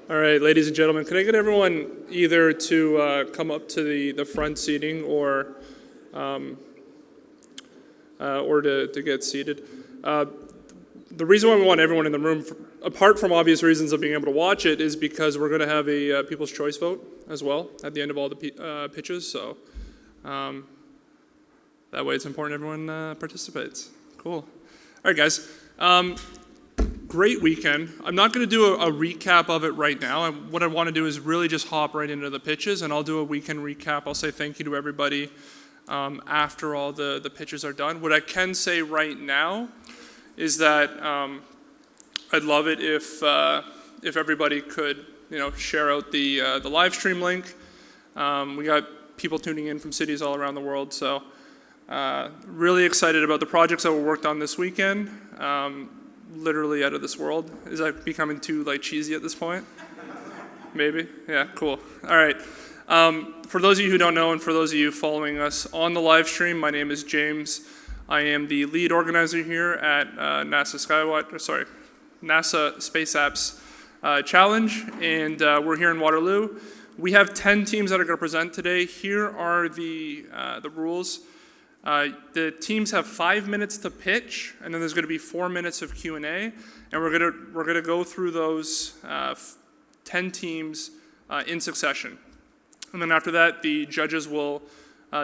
All right, ladies and gentlemen, can I get everyone either to come up to the front seating or to get seated? The reason why we want everyone in the room, apart from obvious reasons of being able to watch it, is because we're going to have a People's Choice vote as well at the end of all the pitches. So that way it's important everyone participates. Cool. All right, guys. Great weekend. I'm not going to do a recap of it right now. What I want to do is really just hop right into the pitches, and I'll do a weekend recap. I'll say thank you to everybody after all the pitches are done. What I can say right now is that I'd love it if everybody could, share out the live stream link. We got people tuning in from cities all around the world, so really excited about the projects that were worked on this weekend. Literally out of this world. Is that becoming too cheesy at this point? Maybe? Yeah, cool. All right. For those of you who don't know, and for those of you following us on the live stream, my name is James. I am the lead organizer here at NASA Space Apps Challenge, and we're here in Waterloo. We have 10 teams that are going to present today. Here are the rules. The teams have 5 minutes to pitch, and then there's going to be 4 minutes of Q&A, and we're going to go through those 10 teams in succession. And then after that, the judges will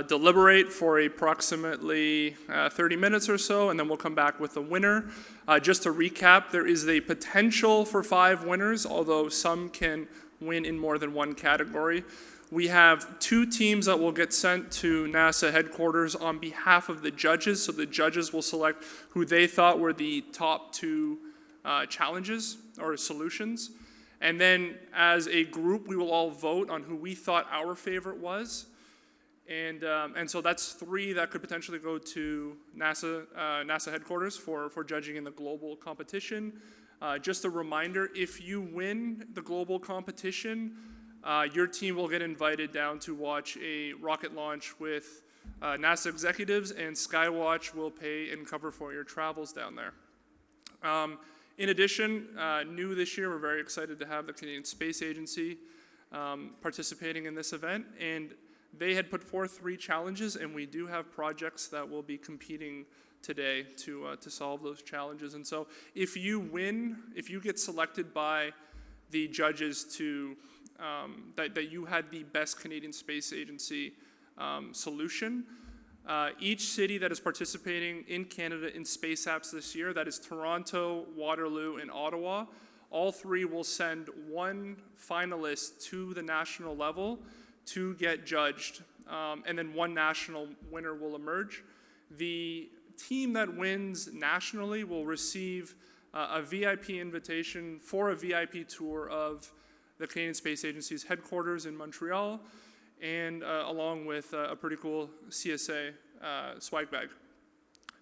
deliberate for approximately 30 minutes or so, and then we'll come back with the winner. Just to recap, there is the potential for 5 winners, although some can win in more than one category. We have 2 teams that will get sent to NASA headquarters on behalf of the judges, so the judges will select who they thought were the top 2 challenges or solutions. And then as a group, we will all vote on who we thought our favorite was. And so that's 3 that could potentially go to NASA headquarters for judging in the global competition. Just a reminder, if you win the global competition, your team will get invited down to watch a rocket launch with NASA executives, and SkyWatch will pay and cover for your travels down there. In addition, new this year, we're very excited to have the Canadian Space Agency participating in this event, and they had put forth 3 challenges, and we do have projects that will be competing today to solve those challenges. And so if you win, if you get selected by the judges to that you had the best Canadian Space Agency solution. Each city that is participating in Canada in Space Apps this year, that is Toronto, Waterloo, and Ottawa, all 3 will send 1 finalist to the national level to get judged, and then 1 national winner will emerge. The team that wins nationally will receive a VIP invitation for a VIP tour of the Canadian Space Agency's headquarters in Montreal, and along with a pretty cool CSA swag bag.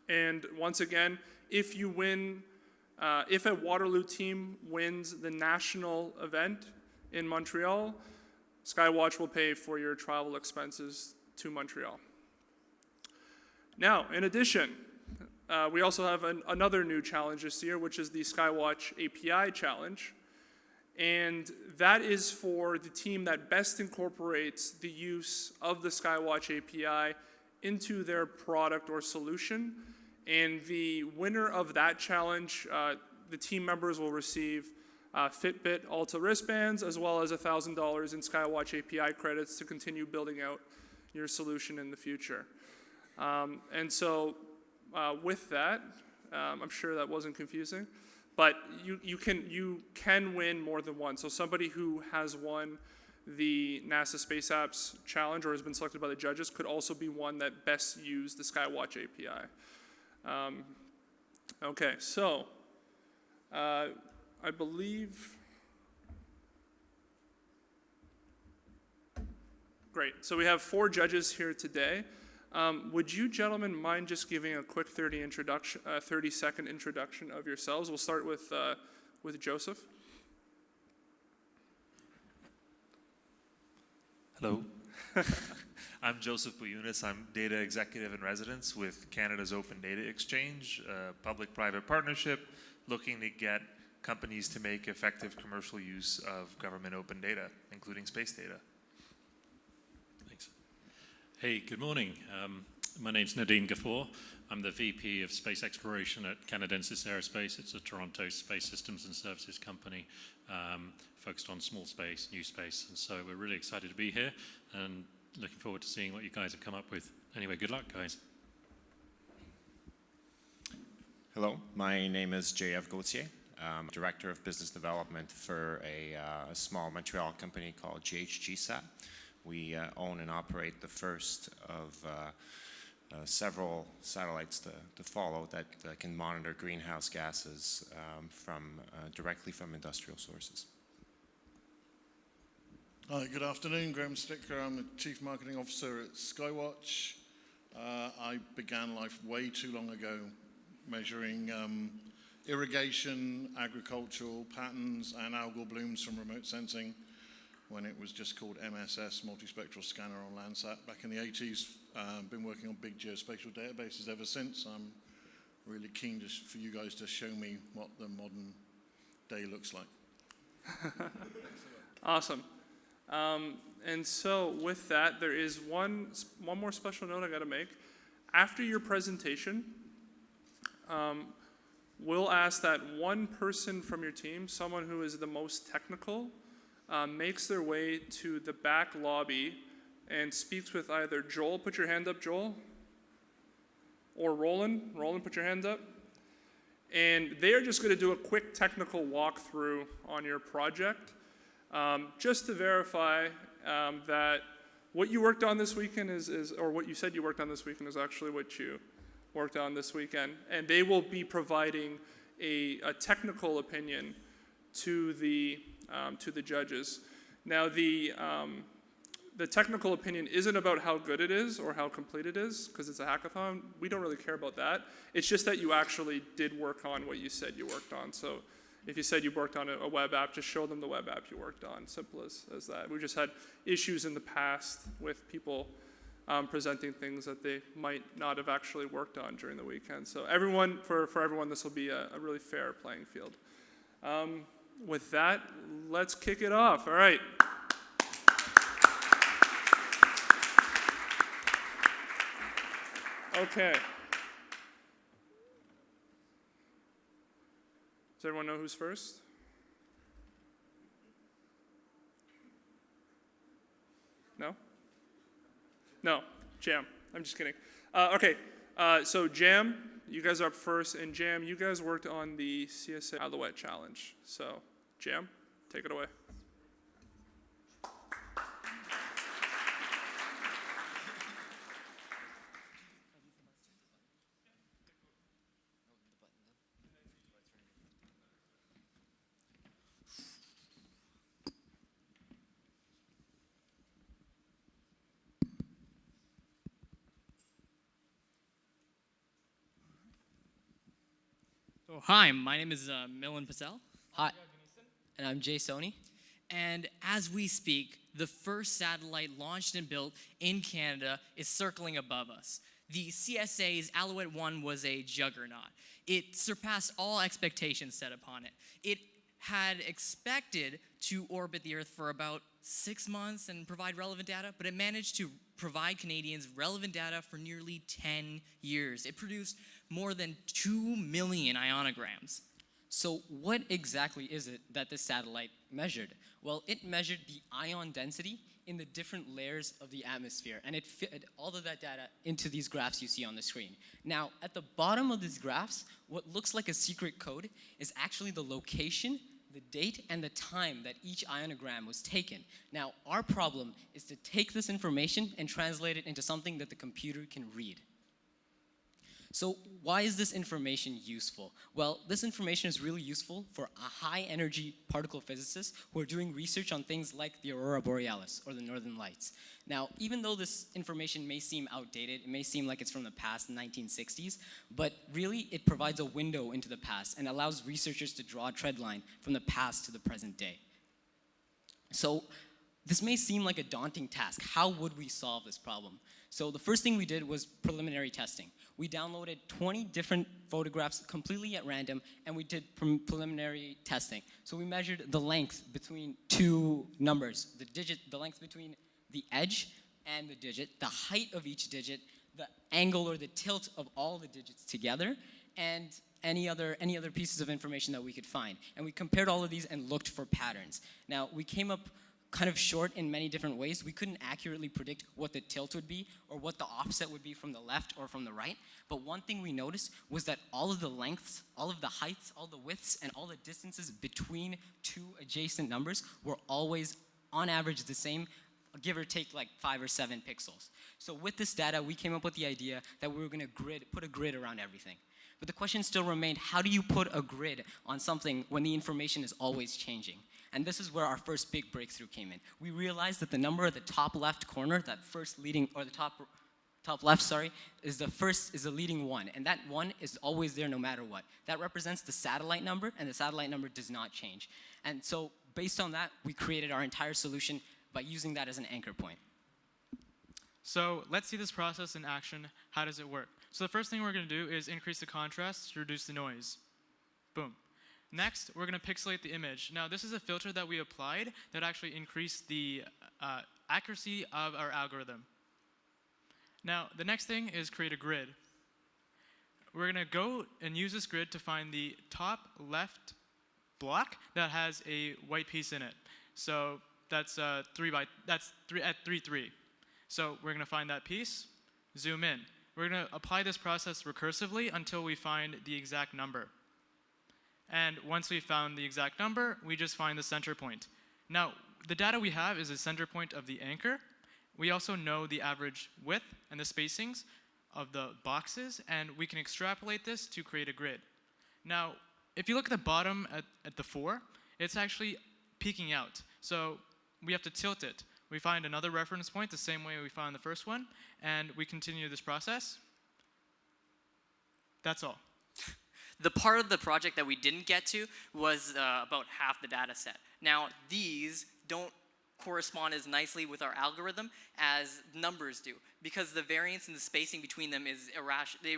And once again, if you win, if a Waterloo team wins the national event in Montreal, SkyWatch will pay for your travel expenses to Montreal. Now, in addition, we also have another new challenge this year, which is the SkyWatch API challenge. And that is for the team that best incorporates the use of the SkyWatch API into their product or solution. And the winner of that challenge, the team members will receive Fitbit Alta wristbands, as well as $1,000 in SkyWatch API credits to continue building out your solution in the future. And so with that, I'm sure that wasn't confusing. But you can win more than one. So somebody who has won the NASA Space Apps Challenge or has been selected by the judges could also be one that best used the SkyWatch API. Okay, so I believe, great. So we have 4 judges here today. Would you gentlemen mind just giving a quick 30-second introduction of yourselves? We'll start with Joseph. Hello. I'm Joseph Buyunis. I'm Data Executive in Residence with Canada's Open Data Exchange, a public-private partnership looking to get companies to make effective commercial use of government open data, including space data. Thanks. Hey, good morning. My name's Nadeem Ghafoor. I'm the VP of Space Exploration at Canadensis Aerospace. It's a Toronto space systems and services company focused on small space, new space. And so we're really excited to be here and looking forward to seeing what you guys have come up with. Anyway, good luck, guys. Hello, my name is J.F. Gauthier. I'm Director of Business Development for a small Montreal company called GHGSat. We own and operate the first of several satellites to follow that can monitor greenhouse gases directly from industrial sources. Hi, good afternoon. Graham Sticker. I'm the Chief Marketing Officer at SkyWatch. I began life way too long ago measuring irrigation, agricultural patterns, and algal blooms from remote sensing when it was just called MSS, Multispectral Scanner on Landsat, back in the 80s. Been working on big geospatial databases ever since. I'm really keen for you guys to show me what the modern day looks like. Awesome. And so with that, there is one more special note I got to make. After your presentation, we'll ask that one person from your team, someone who is the most technical, makes their way to the back lobby and speaks with either Joel, put your hand up, Joel, or Roland. Roland, put your hand up. And they are just going to do a quick technical walkthrough on your project, just to verify that what you worked on this weekend or what you said you worked on this weekend is actually what you worked on this weekend. And they will be providing a technical opinion to the judges. Now, the technical opinion isn't about how good it is or how complete it is, because it's a hackathon. We don't really care about that. It's just that you actually did work on what you said you worked on. So if you said you worked on a web app, just show them the web app you worked on. Simple as that. We just had issues in the past with people presenting things that they might not have actually worked on during the weekend. So for everyone, this will be a really fair playing field. With that, let's kick it off. All right. Okay. Does everyone know who's first? No? No. Jam. I'm just kidding. Okay. So Jam, you guys are up first. And Jam, you guys worked on the CSA Alouette Challenge. So Jam, take it away. Oh, hi, my name is Milan Patel. Hi, and I'm Jay Sony. And as we speak, the first satellite launched and built in Canada is circling above us. The CSA's Alouette 1 was a juggernaut. It surpassed all expectations set upon it. It had expected to orbit the Earth for about 6 months and provide relevant data, but it managed to provide Canadians relevant data for nearly 10 years. It produced more than 2 million ionograms. So what exactly is it that this satellite measured? Well, it measured the ion density in the different layers of the atmosphere, and it fit all of that data into these graphs you see on the screen. Now, at the bottom of these graphs, what looks like a secret code is actually the location, the date, and the time that each ionogram was taken. Now, our problem is to take this information and translate it into something that the computer can read. So why is this information useful? Well, this information is really useful for a high-energy particle physicist who are doing research on things like the aurora borealis or the northern lights. Now, even though this information may seem outdated, it may seem like it's from the past 1960s, but really it provides a window into the past and allows researchers to draw a trend line from the past to the present day. So this may seem like a daunting task. How would we solve this problem? So the first thing we did was preliminary testing. We downloaded 20 different photographs completely at random, and we did preliminary testing. So we measured the length between two numbers, the length between the edge and the digit, the height of each digit, the angle or the tilt of all the digits together, and any other pieces of information that we could find. And we compared all of these and looked for patterns. Now, we came up kind of short in many different ways. We couldn't accurately predict what the tilt would be or what the offset would be from the left or from the right. But one thing we noticed was that all of the lengths, all of the heights, all the widths, and all the distances between two adjacent numbers were always, on average, the same, give or take like 5 or 7 pixels. So with this data, we came up with the idea that we were going to put a grid around everything. But the question still remained, how do you put a grid on something when the information is always changing? And this is where our first big breakthrough came in. We realized that the number at the top left corner, that first leading, or the top left, sorry, is the leading one. And that one is always there no matter what. That represents the satellite number, and the satellite number does not change. And so based on that, we created our entire solution by using that as an anchor point. So let's see this process in action. How does it work? So the first thing we're going to do is increase the contrast to reduce the noise. Boom. Next, we're going to pixelate the image. Now, this is a filter that we applied that actually increased the accuracy of our algorithm. Now, the next thing is create a grid. We're going to go and use this grid to find the top left block that has a white piece in it. So that's 3 at 3, 3. So we're going to find that piece, zoom in. We're going to apply this process recursively until we find the exact number. And once we found the exact number, we just find the center point. Now, the data we have is the center point of the anchor. We also know the average width and the spacings of the boxes, and we can extrapolate this to create a grid. Now, if you look at the bottom at the 4, it's actually peeking out. So we have to tilt it. We find another reference point the same way we found the first one, and we continue this process. That's all. The part of the project that we didn't get to was about half the data set. Now, these don't correspond as nicely with our algorithm as numbers do, because the variance and the spacing between them is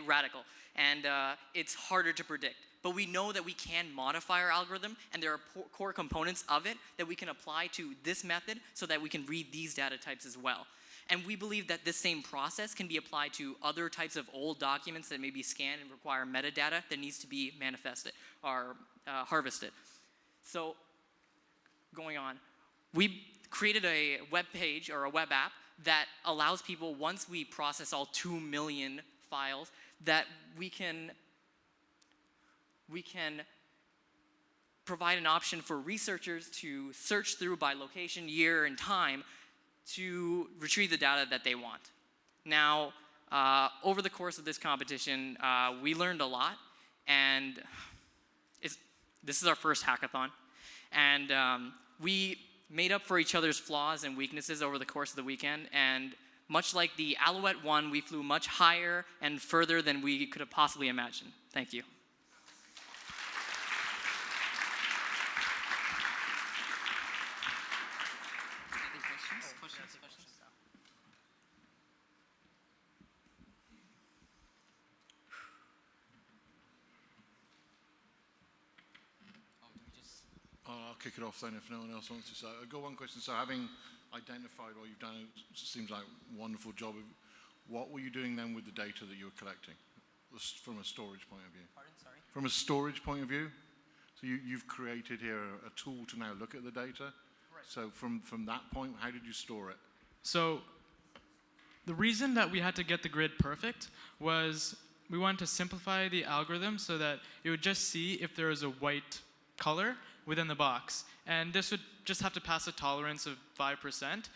radical, and it's harder to predict. But we know that we can modify our algorithm, and there are core components of it that we can apply to this method so that we can read these data types as well. And we believe that this same process can be applied to other types of old documents that may be scanned and require metadata that needs to be manifested or harvested. So, going on, we created a web page or a web app that allows people, once we process all 2 million files, that we can provide an option for researchers to search through by location, year, and time to retrieve the data that they want. Now, over the course of this competition, we learned a lot, and this is our first hackathon. And we made up for each other's flaws and weaknesses over the course of the weekend, and much like the Alouette one, we flew much higher and further than we could have possibly imagined. Thank you. I'll kick it off then if no one else wants to. So I've got one question. So having identified what you've done, it seems like a wonderful job. What were you doing then with the data that you were collecting from a storage point of view? Pardon, sorry? From a storage point of view? So you've created here a tool to now look at the data. Right. So from that point, how did you store it? So the reason that we had to get the grid perfect was we wanted to simplify the algorithm so that it would just see if there was a white color within the box. And this would just have to pass a tolerance of 5%.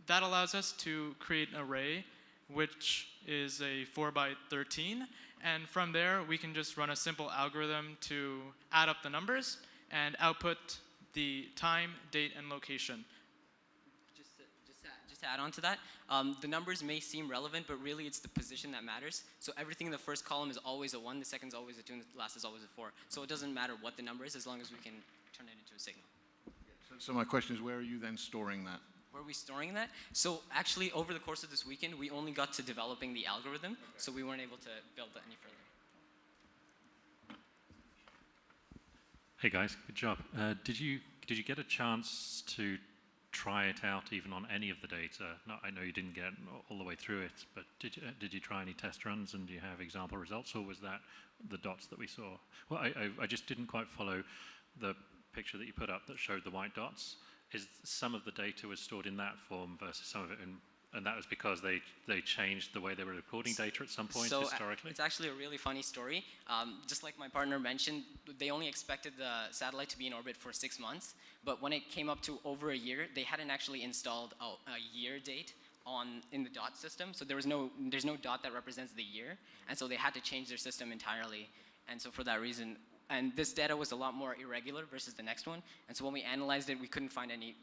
That allows us to create an array, which is a 4x13. And from there, we can just run a simple algorithm to add up the numbers and output the time, date, and location. Just to add on to that, the numbers may seem relevant, but really it's the position that matters. So everything in the first column is always a 1, the second is always a 2, and the last is always a 4. So it doesn't matter what the number is as long as we can turn it into a signal. So my question is, where are you then storing that? Where are we storing that? So actually, over the course of this weekend, we only got to developing the algorithm, so we weren't able to build that any further. Hey guys, good job. Did you get a chance to try it out even on any of the data? No, I know you didn't get all the way through it, but did you try any test runs, and do you have example results, or was that the dots that we saw? Well, I just didn't quite follow the picture that you put up that showed the white dots. Is some of the data was stored in that form versus some of it in, and that was because they changed the way they were recording data at some point historically? It's actually a really funny story. Just like my partner mentioned, they only expected the satellite to be in orbit for 6 months, but when it came up to over a year, they hadn't actually installed a year date in the dot system, so there's no dot that represents the year, and so they had to change their system entirely. And so for that reason, and this data was a lot more irregular versus the next one, and so when we analyzed it, we couldn't find any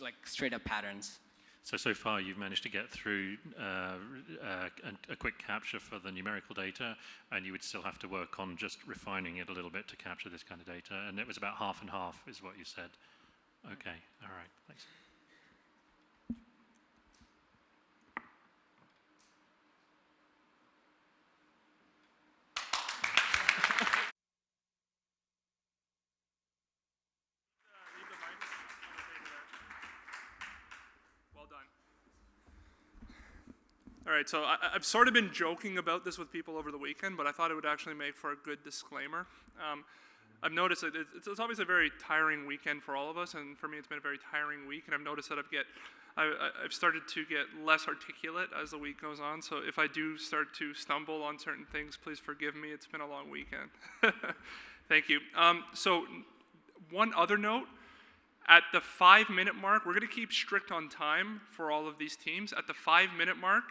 like straight up patterns. So far you've managed to get through a quick capture for the numerical data, and you would still have to work on just refining it a little bit to capture this kind of data, and it was about half and half is what you said. Okay, all right, thanks. All right, so I've sort of been joking about this with people over the weekend, but I thought it would actually make for a good disclaimer. I've noticed that it's obviously a very tiring weekend for all of us, and for me it's been a very tiring week, and I've noticed that I've started to get less articulate as the week goes on, so if I do start to stumble on certain things, please forgive me. It's been a long weekend. Thank you. So one other note, at the 5-minute mark, we're going to keep strict on time for all of these teams. At the 5-minute mark,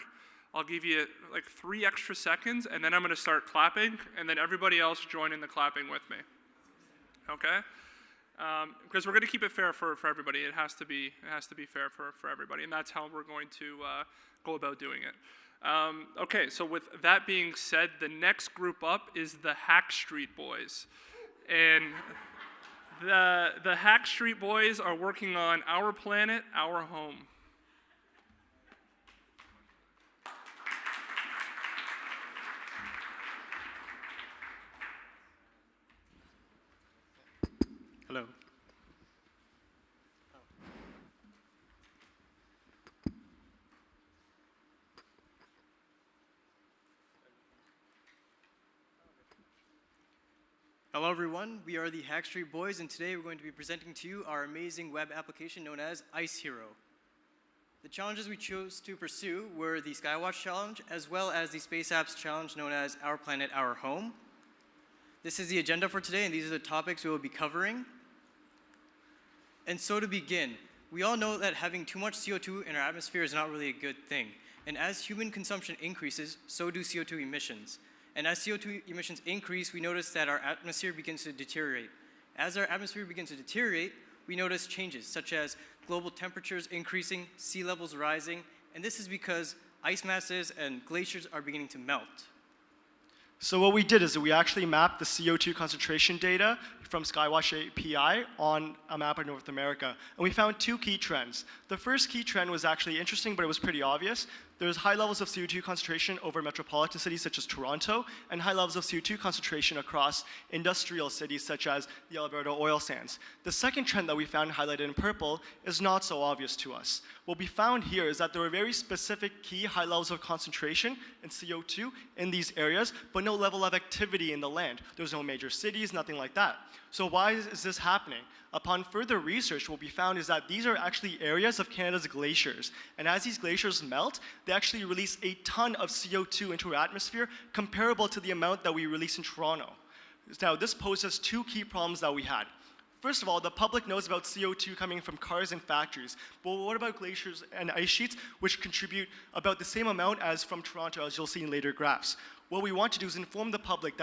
I'll give you like 3 extra seconds, and then I'm going to start clapping, and then everybody else join in the clapping with me. Okay? Because we're going to keep it fair for everybody. It has to be fair for everybody, and that's how we're going to go about doing it. Okay, so with that being said, the next group up is the Hack Street Boys, and the Hack Street Boys are working on Our Planet, Our Home. Hello. Hello everyone, we are the Hack Street Boys, and today we're going to be presenting to you our amazing web application known as Ice Hero. The challenges we chose to pursue were the SkyWatch challenge, as well as the Space Apps challenge known as Our Planet, Our Home. This is the agenda for today, and these are the topics we will be covering. And so to begin, we all know that having too much CO2 in our atmosphere is not really a good thing. And as human consumption increases, so do CO2 emissions. And as CO2 emissions increase, we notice that our atmosphere begins to deteriorate. As our atmosphere begins to deteriorate, we notice changes such as global temperatures increasing, sea levels rising, and this is because ice masses and glaciers are beginning to melt. So what we did is that we actually mapped the CO2 concentration data from SkyWatch API on a map of North America. And we found 2 key trends. The first key trend was actually interesting, but it was pretty obvious. There's high levels of CO2 concentration over metropolitan cities such as Toronto, and high levels of CO2 concentration across industrial cities such as the Alberta oil sands. The second trend that we found highlighted in purple is not so obvious to us. What we found here is that there were very specific key high levels of concentration in CO2 in these areas, but no level of activity in the land. There's no major cities, nothing like that. So why is this happening? Upon further research, what we found is that these are actually areas of Canada's glaciers. And as these glaciers melt, they actually release a ton of CO2 into our atmosphere, comparable to the amount that we release in Toronto. Now, this poses 2 key problems that we had. First of all, the public knows about CO2 coming from cars and factories. But what about glaciers and ice sheets, which contribute about the same amount as from Toronto, as you'll see in later graphs? What we want to do is inform the public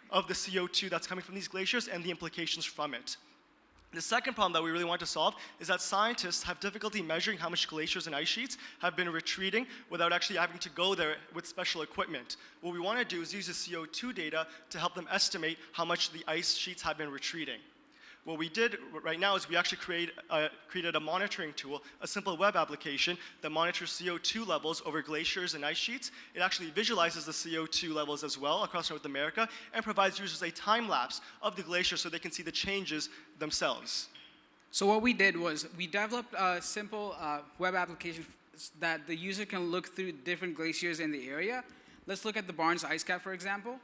of the CO2 that's coming from these glaciers and the implications from it. The second problem that we really want to solve is that scientists have difficulty measuring how much glaciers and ice sheets have been retreating without actually having to go there with special equipment. What we want to do is use the CO2 data to help them estimate how much the ice sheets have been retreating. what we did right now is we actually created a monitoring tool, a simple web application that monitors CO2 levels over glaciers and ice sheets. It actually visualizes the CO2 levels as well across North America and provides users a time lapse of the glacier so they can see the changes themselves. So what we did was we developed a simple web application that the user can look through different glaciers in the area. Let's look at the Barnes ice cap, for example.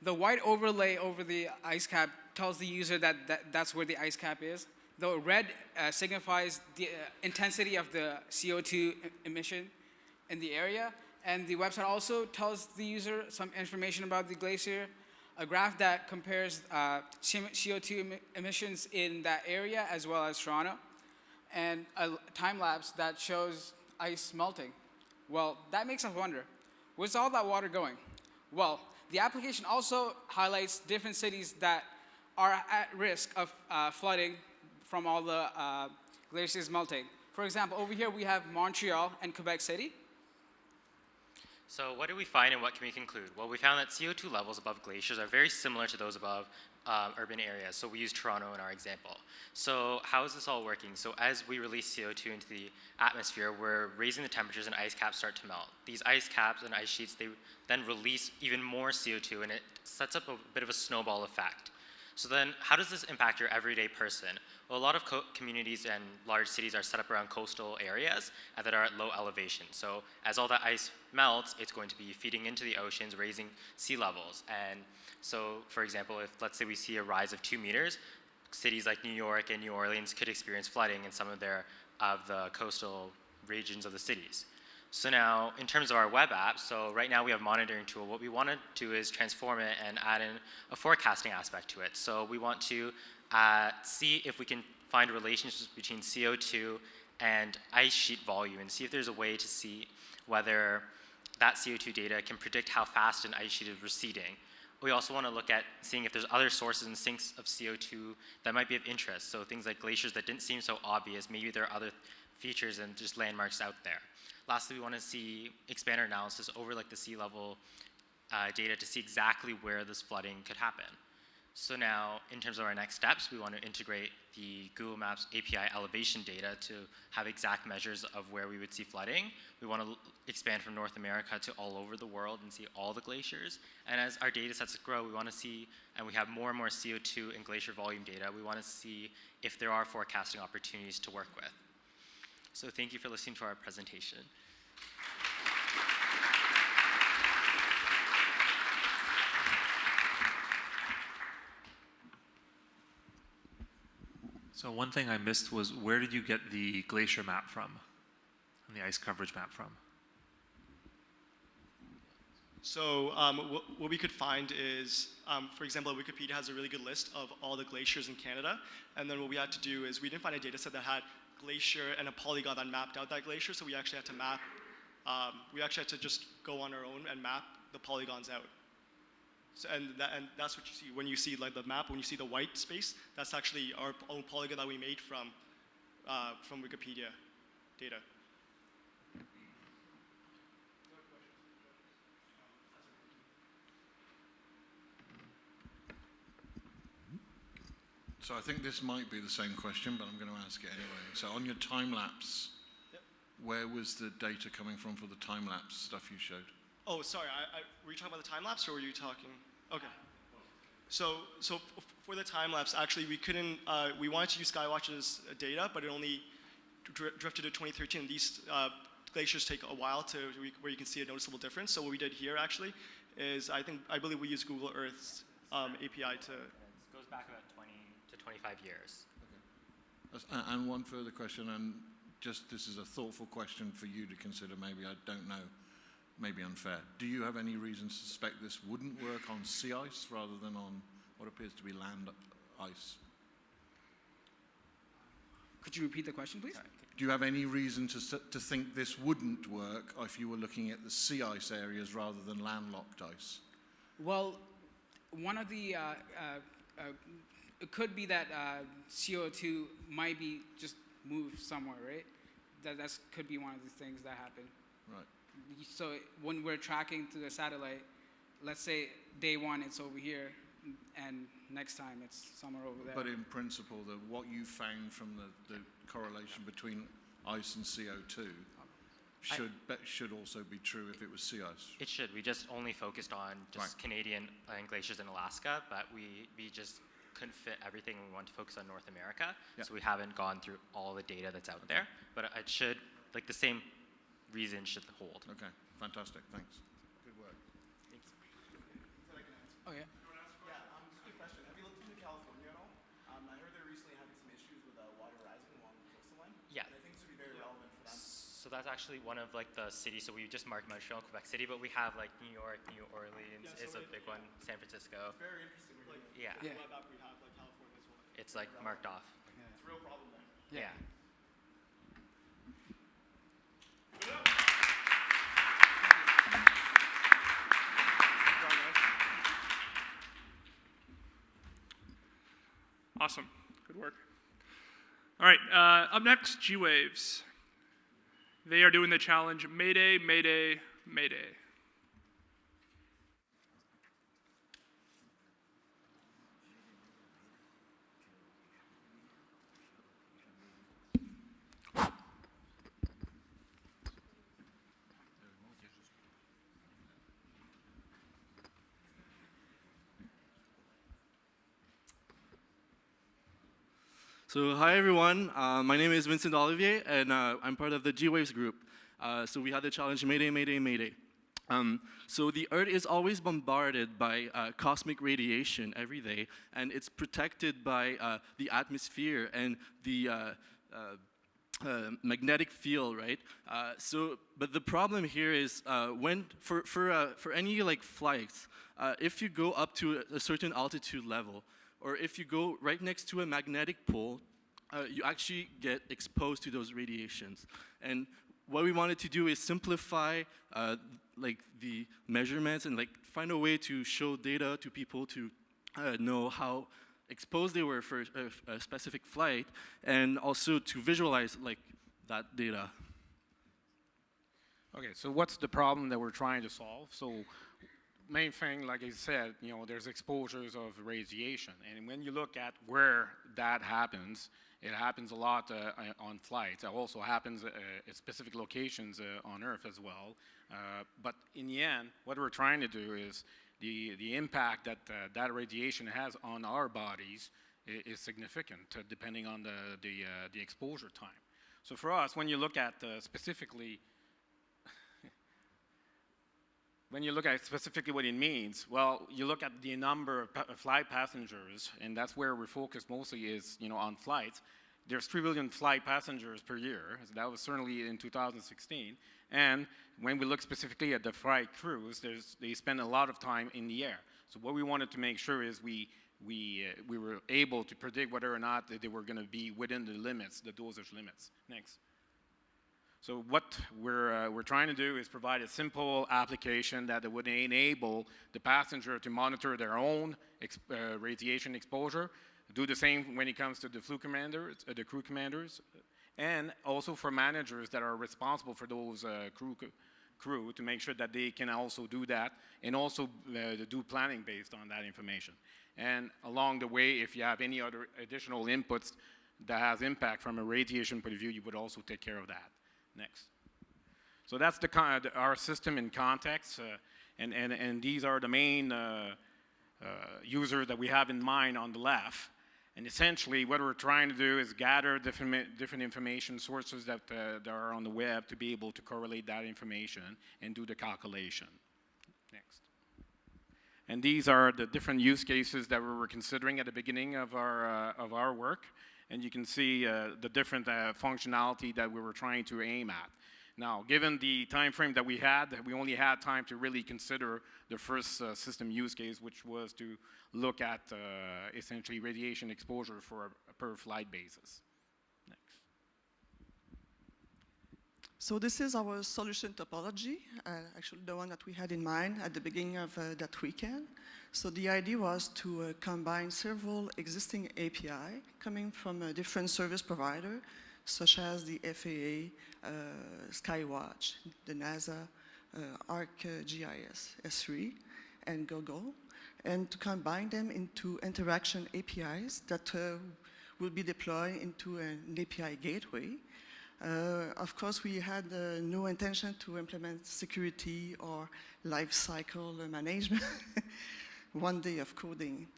The white overlay over the ice cap tells the user that that's where the ice cap is. The red signifies the intensity of the CO2 emission in the area. And the website also tells the user some information about the glacier, a graph that compares CO2 emissions in that area as well as Toronto, and a time lapse that shows ice melting. Well, that makes us wonder, where's all that water going? Well, the application also highlights different cities that are at risk of flooding from all the glaciers melting. For example, over here we have Montreal and Quebec City. So what did we find and what can we conclude? Well, we found that CO2 levels above glaciers are very similar to those above urban areas. So we use Toronto in our example. So how is this all working? So as we release CO2 into the atmosphere, we're raising the temperatures and ice caps start to melt. These ice caps and ice sheets, they then release even more CO2 and it sets up a bit of a snowball effect. So then how does this impact your everyday person? Well, a lot of communities and large cities are set up around coastal areas that are at low elevation. So as all that ice melts, it's going to be feeding into the oceans, raising sea levels. And so, for example, if let's say we see a rise of 2 meters, cities like New York and New Orleans could experience flooding in some of the coastal regions of the cities. So now, in terms of our web app, so right now we have a monitoring tool. What we want to do is transform it and add in a forecasting aspect to it. So we want to see if we can find relationships between CO2 and ice sheet volume and see if there's a way to see whether that CO2 data can predict how fast an ice sheet is receding. We also want to look at seeing if there's other sources and sinks of CO2 that might be of interest. So things like glaciers that didn't seem so obvious, maybe there are other features and just landmarks out there. Lastly, we want to see expander analysis over like the sea level data to see exactly where this flooding could happen. So now, in terms of our next steps, we want to integrate the Google Maps API elevation data to have exact measures of where we would see flooding. We want to expand from North America to all over the world and see all the glaciers. And as our data sets grow, we want to see, and we have more and more CO2 and glacier volume data, we want to see if there are forecasting opportunities to work with. So thank you for listening to our presentation. So one thing I missed was, where did you get the glacier map from and the ice coverage map from? So what we could find is, for example, Wikipedia has a really good list of all the glaciers in Canada. And then what we had to do is we didn't find a data set that had glacier and a polygon that mapped out that glacier. So we actually had to map, we actually had to just go on our own and map the polygons out. So, and that's what you see when you see like the map, when you see the white space, that's actually our own polygon that we made from Wikipedia data. So I think this might be the same question, but I'm going to ask it anyway. So on your time lapse, where was the data coming from for the time lapse stuff you showed? Oh, sorry. Were you talking about the time lapse, or were you talking? Okay. So for the time lapse, actually, we couldn't. We wanted to use SkyWatch's data, but it only drifted to 2013. These glaciers take a while where you can see a noticeable difference. So what we did here actually is I believe we use Google Earth's API to. It goes back about 20 to 25 years. Okay. And one further question, and just this is a thoughtful question for you to consider. Maybe I don't know. Maybe unfair. Do you have any reason to suspect this wouldn't work on sea ice rather than on what appears to be land ice? Could you repeat the question, please? Do you have any reason to think this wouldn't work if you were looking at the sea ice areas rather than landlocked ice? Well, one of the, it could be that CO2 might be just moved somewhere, right? That could be one of the things that happen. Right. So when we're tracking through the satellite, let's say day one it's over here, and next time it's somewhere over there. But in principle, what you found from the correlation between ice and CO2 should also be true if it was sea ice. It should. We just only focused on just Canadian glaciers in Alaska, but we just couldn't fit everything. We wanted to focus on North America, so we haven't gone through all the data that's out there. But it should, like the same reason should hold. Okay, fantastic. Thanks. Good work. Thanks. Oh yeah. Just a question. Have you looked into California at all? I heard they're recently having some issues with water rising along the coastline. Yeah. And I think this would be very relevant for them. So that's actually one of like the cities. So we just marked Montreal, Quebec City, but we have like New York, New Orleans is a big one. San Francisco. It's very interesting. Like, Yeah. the web app we have, like California as well. It's like marked off. It's a real problem there. Yeah. Awesome. Good work. All right, up next, G-Waves. They are doing the challenge Mayday, Mayday, Mayday. So hi everyone, my name is Vincent Olivier and I'm part of the G-Waves group. So we had the challenge Mayday, Mayday, Mayday. So the Earth is always bombarded by cosmic radiation every day, and it's protected by the atmosphere and the magnetic field, right? But the problem here is for any like flights, if you go up to a certain altitude level, or if you go right next to a magnetic pole, you actually get exposed to those radiations. And what we wanted to do is simplify like the measurements and like find a way to show data to people to know how exposed they were for a specific flight, and also to visualize like that data. Okay, so what's the problem that we're trying to solve? So main thing, like I said, there's exposures of radiation. And when you look at where that happens, it happens a lot on flights. It also happens at specific locations on Earth as well. But in the end, what we're trying to do is the impact that that radiation has on our bodies is significant, depending on the exposure time. So for us, when you look at specifically what it means, well, you look at the number of flight passengers, and that's where we're focused mostly is, on flights. There's 3 billion flight passengers per year. So that was certainly in 2016. And when we look specifically at the flight crews, they spend a lot of time in the air. So what we wanted to make sure is we were able to predict whether or not they were going to be within the limits, the dosage limits. Next. So what we're trying to do is provide a simple application that would enable the passenger to monitor their own radiation exposure, do the same when it comes to the crew commanders, and also for managers that are responsible for those crew to make sure that they can also do that, and also do planning based on that information. And along the way, if you have any other additional inputs that has impact from a radiation point of view, you would also take care of that. Next. So that's our system in context, and these are the main users that we have in mind on the left. And essentially, what we're trying to do is gather different information sources that are on the web to be able to correlate that information and do the calculation. Next. And these are the different use cases that we were considering at the beginning of our work. And you can see the different functionality that we were trying to aim at. Now, given the time frame that we only had time to really consider the first system use case, which was to look at essentially radiation exposure for a per flight basis. Next. So this is our solution topology, actually the one that we had in mind at the beginning of that weekend. So the idea was to combine several existing API coming from a different service provider, such as the FAA, SkyWatch, the NASA, ArcGIS, S3, and Google, and to combine them into interaction APIs that will be deployed into an API gateway. Of course, we had no intention to implement security or lifecycle management, one day of coding.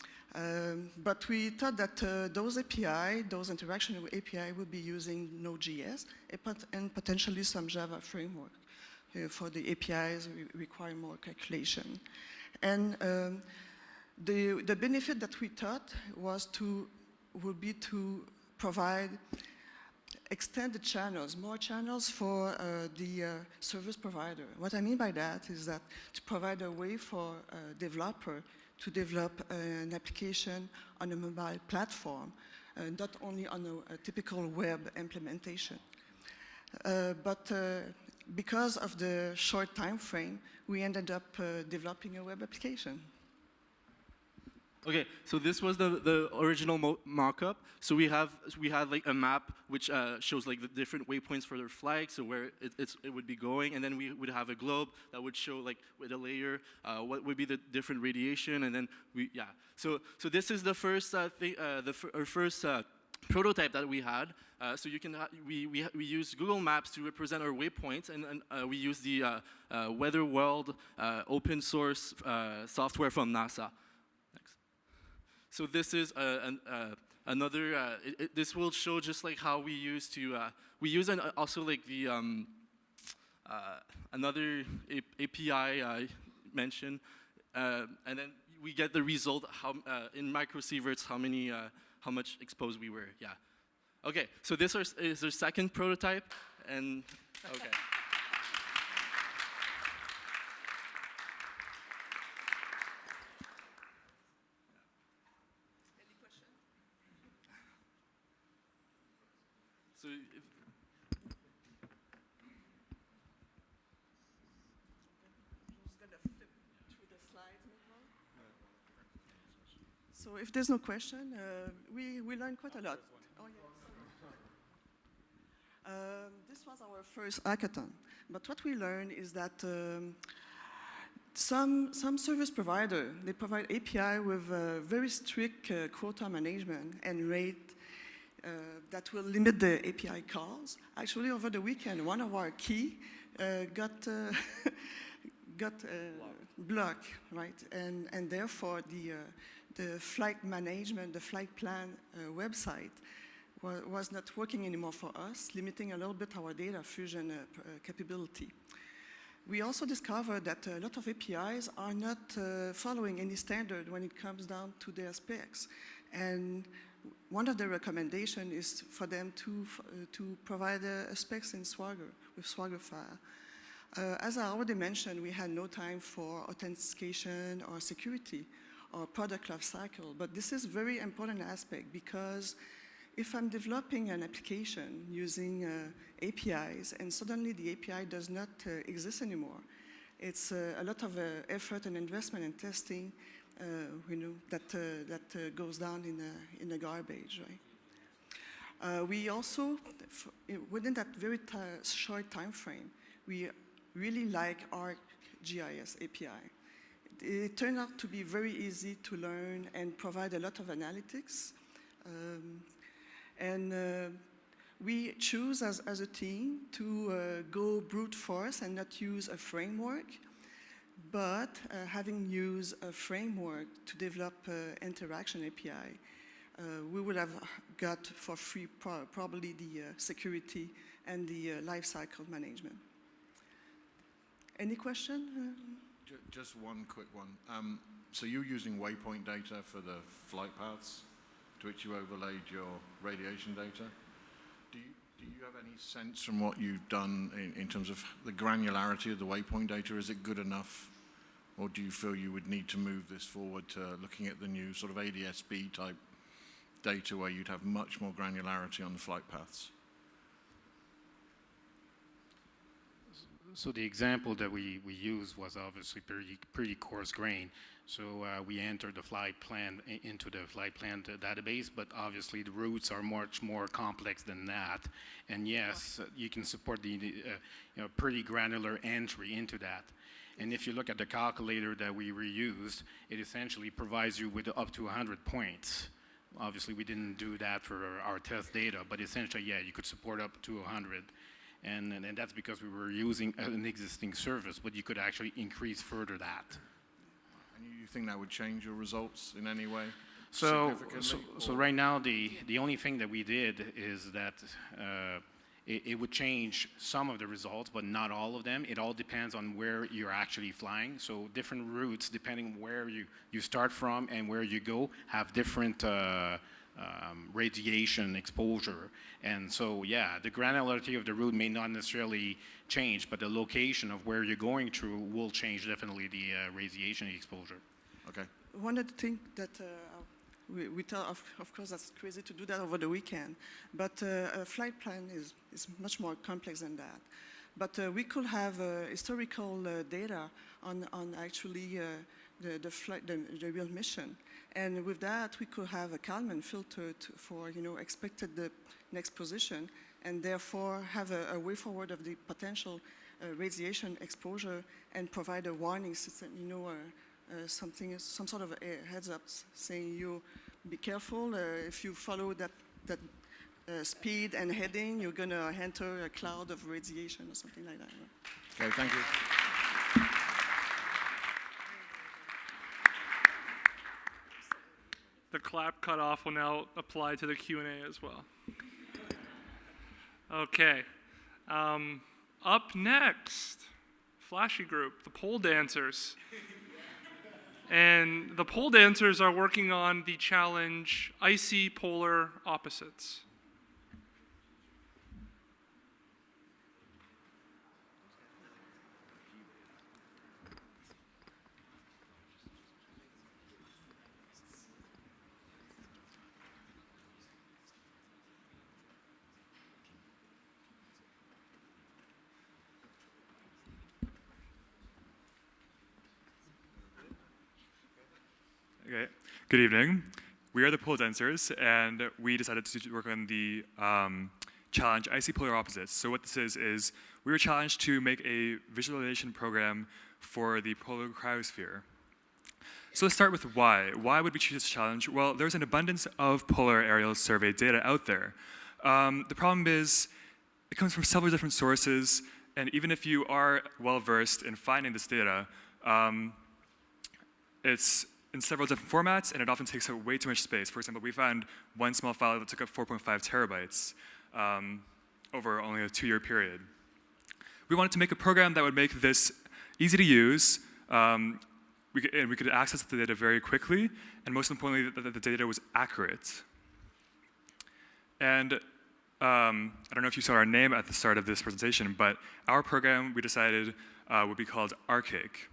But we thought that those API, those interaction API, will be using Node.js and potentially some Java framework. For the APIs, we require more calculation. And the benefit that we thought would be to provide extended channels, more channels for the service provider. What I mean by that is that to provide a way for a developer to develop an application on a mobile platform, not only on a typical web implementation. But because of the short time frame, we ended up developing a web application. Okay, so this was the original mock-up. So we had like a map which shows like the different waypoints for their flag, so where it would be going, and then we would have a globe that would show like with a layer what would be the different radiation, and then So this is the first first prototype that we had. So you can we use Google Maps to represent our waypoints, and we use the Weather World open source software from NASA. So this is another. This will show just like how we used to. We use also like the another API I mentioned, and then we get the result how in microsieverts how much exposed we were. Yeah. Okay. So this is our second prototype, and okay. So, So if there's no question, we learned quite a lot. Oh, yeah. This was our first hackathon, but what we learned is that some service provider, they provide API with very strict quota management and rate that will limit the API calls. Actually, over the weekend, one of our key got blocked, right? And therefore, the flight management, the flight plan website was not working anymore for us, limiting a little bit our data fusion capability. We also discovered that a lot of APIs are not following any standard when it comes down to their specs. And one of the recommendations is for them to provide specs in Swagger, with Swagger file. As I already mentioned, we had no time for authentication or security or product life cycle, but this is a very important aspect because if I'm developing an application using APIs and suddenly the API does not exist anymore, it's a lot of effort and investment in testing that goes down in the garbage, right? We also, within that very short time frame, we really like ArcGIS API. It turned out to be very easy to learn and provide a lot of analytics. We choose as a team to go brute force and not use a framework, but having used a framework to develop interaction API, we would have got for free probably the security and the lifecycle management. Any question? Just one quick one. So you're using waypoint data for the flight paths to which you overlaid your radiation data. Do you have any sense from what you've done in terms of the granularity of the waypoint data? Is it good enough? Or do you feel you would need to move this forward to looking at the new sort of ADS-B type data where you'd have much more granularity on the flight paths? So the example that we used was obviously pretty coarse grain. So we entered the flight plan into the flight plan database, but obviously the routes are much more complex than that. And yes, you can support the pretty granular entry into that. And if you look at the calculator that we reused, it essentially provides you with up to 100 points. Obviously, we didn't do that for our test data, but essentially, yeah, you could support up to 100. And that's because we were using an existing service, but you could actually increase further that. And you think that would change your results in any way? So significantly, right now, the only thing that we did is that it would change some of the results, but not all of them. It all depends on where you're actually flying. So different routes, depending where you start from and where you go, have different radiation exposure. And so, yeah, the granularity of the route may not necessarily change, but the location of where you're going through will change definitely the radiation exposure. Okay. One of the things that we tell, of course, that's crazy to do that over the weekend, but a flight plan is much more complex than that. But we could have historical data on actually the flight, the real mission. And with that, we could have a Kalman filter for expected the next position, and therefore have a way forward of the potential radiation exposure and provide a warning system, some sort of a heads up saying you be careful if you follow that speed and heading, you're going to enter a cloud of radiation or something like that. Okay, thank you. The clap cutoff will now apply to the Q&A as well. Okay. Up next, flashy group, the pole dancers. And the pole dancers are working on the challenge Icy Polar Opposites. Okay. Good evening. We are the pole dancers, and we decided to work on the challenge Icy Polar Opposites. So what this is we were challenged to make a visualization program for the polar cryosphere. So let's start with why. Why would we choose this challenge? Well, there's an abundance of polar aerial survey data out there. The problem is it comes from several different sources, and even if you are well-versed in finding this data, it's in several different formats, and it often takes up way too much space. For example, we found one small file that took up 4.5 terabytes over only a 2-year period. We wanted to make a program that would make this easy to use, and we could access the data very quickly, and most importantly, that the data was accurate. And I don't know if you saw our name at the start of this presentation, but our program, we decided, would be called Archaic.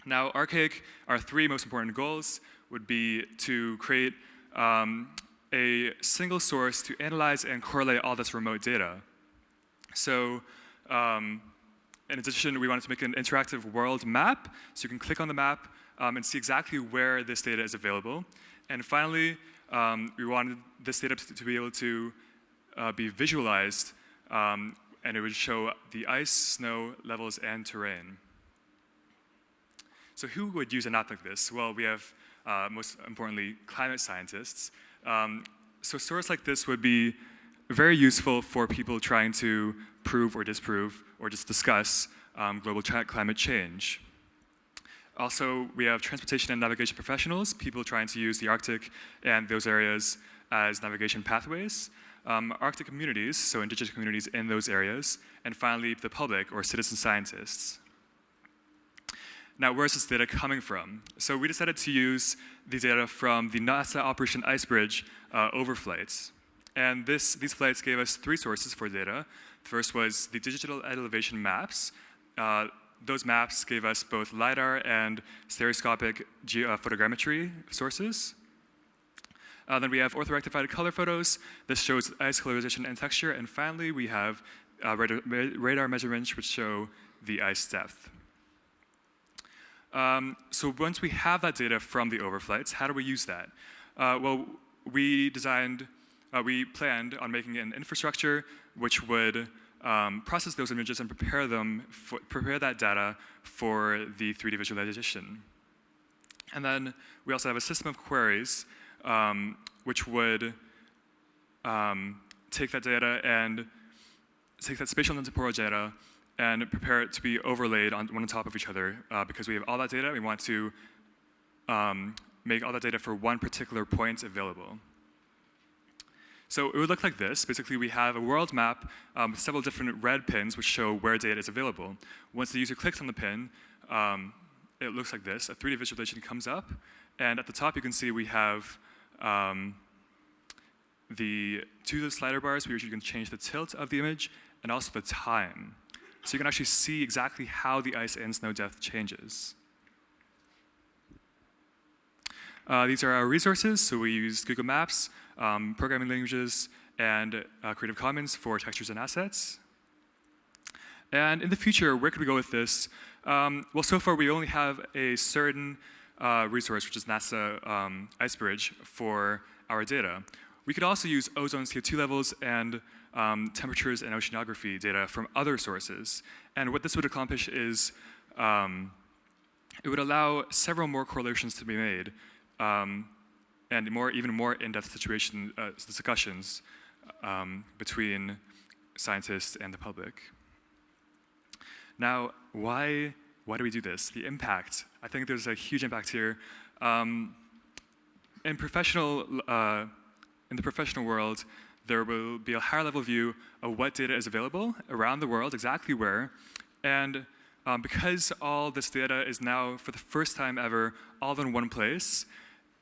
Now, Archaic, our 3 most important goals would be to create a single source to analyze and correlate all this remote data. So, in addition, we wanted to make an interactive world map, so you can click on the map and see exactly where this data is available. And finally, we wanted this data to be able to be visualized, and it would show the ice, snow, levels, and terrain. So who would use an app like this? Well, we have, most importantly, climate scientists. So a source like this would be very useful for people trying to prove or disprove or just discuss global climate change. Also, we have transportation and navigation professionals, people trying to use the Arctic and those areas as navigation pathways. Arctic communities, so indigenous communities in those areas. And finally, the public or citizen scientists. Now, where is this data coming from? So we decided to use the data from the NASA Operation Icebridge overflights. And these flights gave us 3 sources for data. The first was the digital elevation maps. Those maps gave us both LiDAR and stereoscopic photogrammetry sources. Then we have orthorectified color photos. This shows ice colorization and texture. And finally, we have radar measurements, which show the ice depth. So once we have that data from the overflights, how do we use that? Well, we planned on making an infrastructure which would process those images and prepare that data for the 3D visualization. And then we also have a system of queries which would take that data and take that spatial and temporal data and prepare it to be overlaid on one on top of each other. Because we have all that data, we want to make all that data for one particular point available. So it would look like this. Basically, we have a world map with several different red pins which show where data is available. Once the user clicks on the pin, it looks like this. A 3D visualization comes up, and at the top you can see we have the slider bars where you can change the tilt of the image and also the time. So you can actually see exactly how the ice and snow depth changes. These are our resources. So we use Google Maps, programming languages, and Creative Commons for textures and assets. And in the future, where could we go with this? Well, so far we only have a certain resource, which is NASA IceBridge, for our data. We could also use ozone CO2 levels and temperatures and oceanography data from other sources. And what this would accomplish is it would allow several more correlations to be made and even more in-depth discussions between scientists and the public. Now, why do we do this? The impact. I think there's a huge impact here. In the professional world, there will be a higher level view of what data is available around the world, exactly where. And because all this data is now, for the first time ever, all in one place,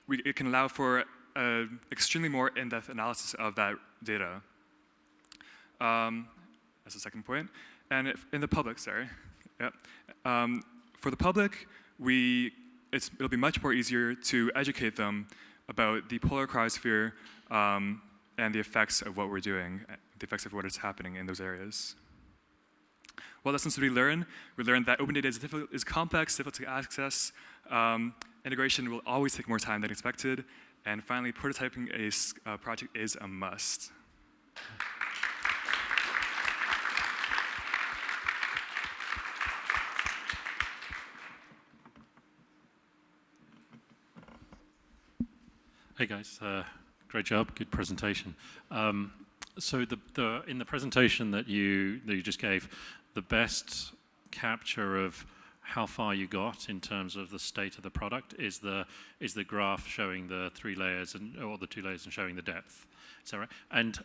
it can allow for extremely more in-depth analysis of that data. That's the second point. And in the public, sorry. Yep. For the public, it'll be much more easier to educate them about the polar cryosphere and the effects of what we're doing, the effects of what is happening in those areas. What lessons did we learn? We learned that open data is complex, difficult to access. Integration will always take more time than expected. And finally, prototyping a project is a must. Hey guys, great job, good presentation. So in the presentation that you just gave, the best capture of how far you got in terms of the state of the product is the graph showing the 3 layers or the 2 layers and showing the depth. Is that right? And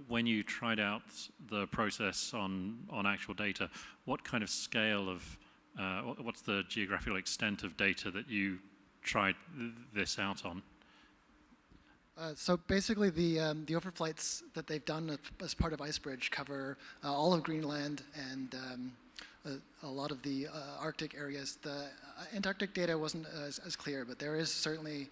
when you tried out the process on actual data, what kind of scale of what's the geographical extent of data that you tried this out on? So basically, the overflights that they've done as part of IceBridge cover all of Greenland and a lot of the Arctic areas. The Antarctic data wasn't as clear, but there is certainly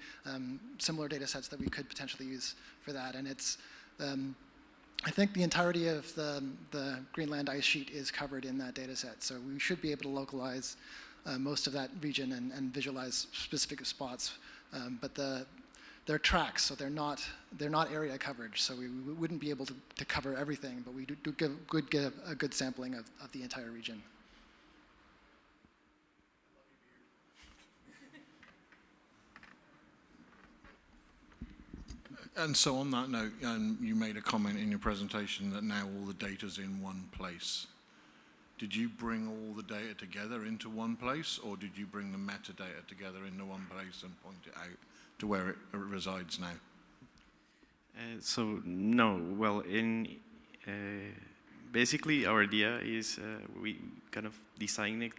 similar data sets that we could potentially use for that. And it's, I think the entirety of the Greenland ice sheet is covered in that data set. So we should be able to localize most of that region and visualize specific spots. But they're tracks, so they're not area coverage. So we wouldn't be able to cover everything, but we could give a good sampling of the entire region. And so on that note, you made a comment in your presentation that now all the data's in one place. Did you bring all the data together into one place, or did you bring the metadata together into one place and point it out to where it resides now? So no, well, basically our idea is we kind of design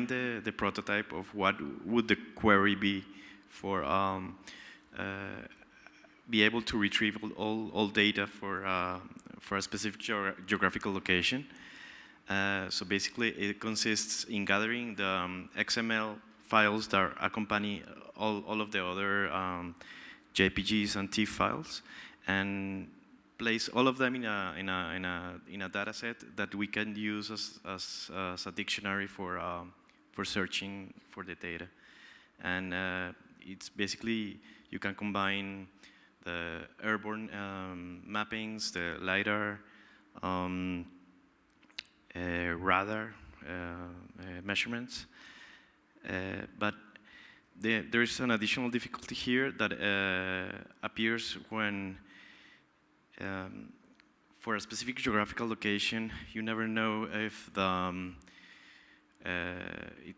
the prototype of what would the query be for be able to retrieve all data for a specific geographical location. So basically it consists in gathering the XML files that accompany all of the other JPGs and TIFF files, and place all of them in a data set that we can use as a dictionary for searching for the data. And it's basically, you can combine the airborne mappings, the LiDAR, radar measurements. But there is an additional difficulty here that appears when, for a specific geographical location, you never know if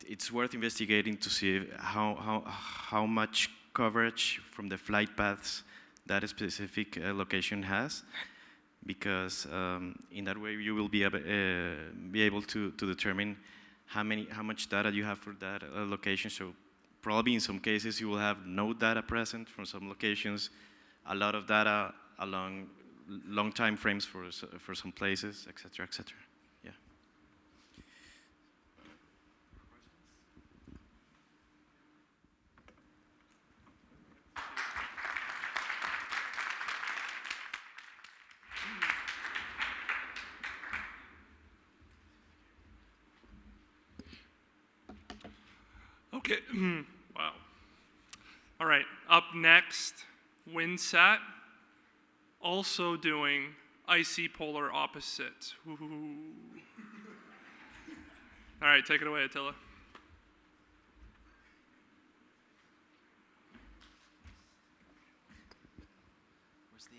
it's worth investigating to see how much coverage from the flight paths that a specific location has, because in that way you will be able to determine how much data you have for that location. So probably in some cases you will have no data present from some locations, a lot of data along long time frames for some places, etc., etc. Yeah. Okay, wow. All right, up next, WinSat, also doing icy polar opposite. Ooh. All right, take it away, Attila. Where's the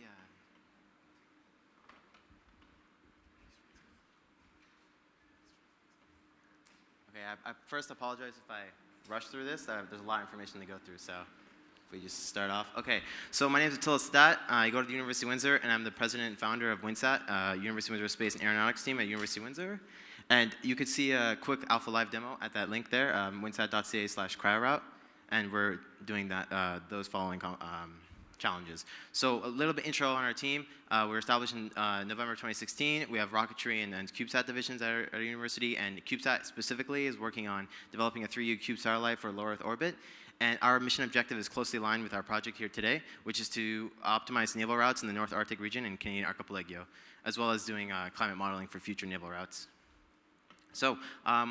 Okay, I first apologize if I rush through this. There's a lot of information to go through, so if we just start off. Okay, so my name is Attila Stat. I go to the University of Windsor, and I'm the president and founder of WinSat, University of Windsor Space and Aeronautics team at University of Windsor. And you could see a quick Alpha Live demo at that link there, winsat.ca/cryoroute, and we're doing those following challenges. So a little bit intro on our team. We were established in November 2016. We have rocketry and CubeSat divisions at our university, and CubeSat specifically is working on developing a 3U Cube satellite for low Earth orbit. And our mission objective is closely aligned with our project here today, which is to optimize naval routes in the North Arctic region and Canadian Archipelago, as well as doing climate modeling for future naval routes. So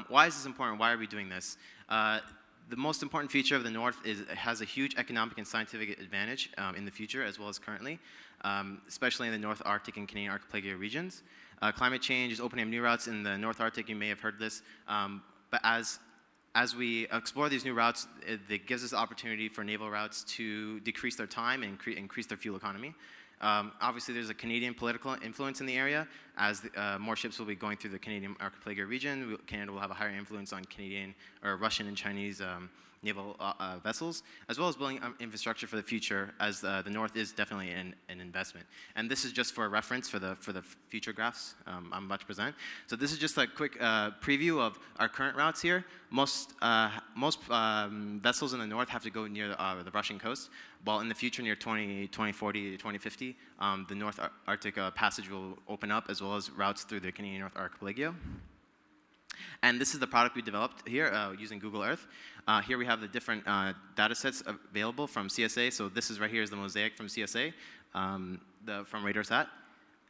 why is this important? Why are we doing this? The most important feature of the North is it has a huge economic and scientific advantage in the future as well as currently, especially in the North Arctic and Canadian Archipelago regions. Climate change is opening up new routes in the North Arctic. You may have heard this, but as we explore these new routes, it gives us the opportunity for naval routes to decrease their time and increase their fuel economy. Obviously, there's a Canadian political influence in the area. As more ships will be going through the Canadian Archipelago region, Canada will have a higher influence on Canadian or Russian and Chinese naval vessels, as well as building infrastructure for the future, as the North is definitely an investment. And this is just for a reference for the future graphs I'm about to present. So this is just a quick preview of our current routes here. Most vessels in the North have to go near the Russian coast, while in the future, near 2040 to 2050, the North Arctic Passage will open up, as well as routes through the Canadian North Archipelago. And this is the product we developed here using Google Earth. Here we have the different data sets available from CSA. So this is right here is the mosaic from CSA, from RadarSat.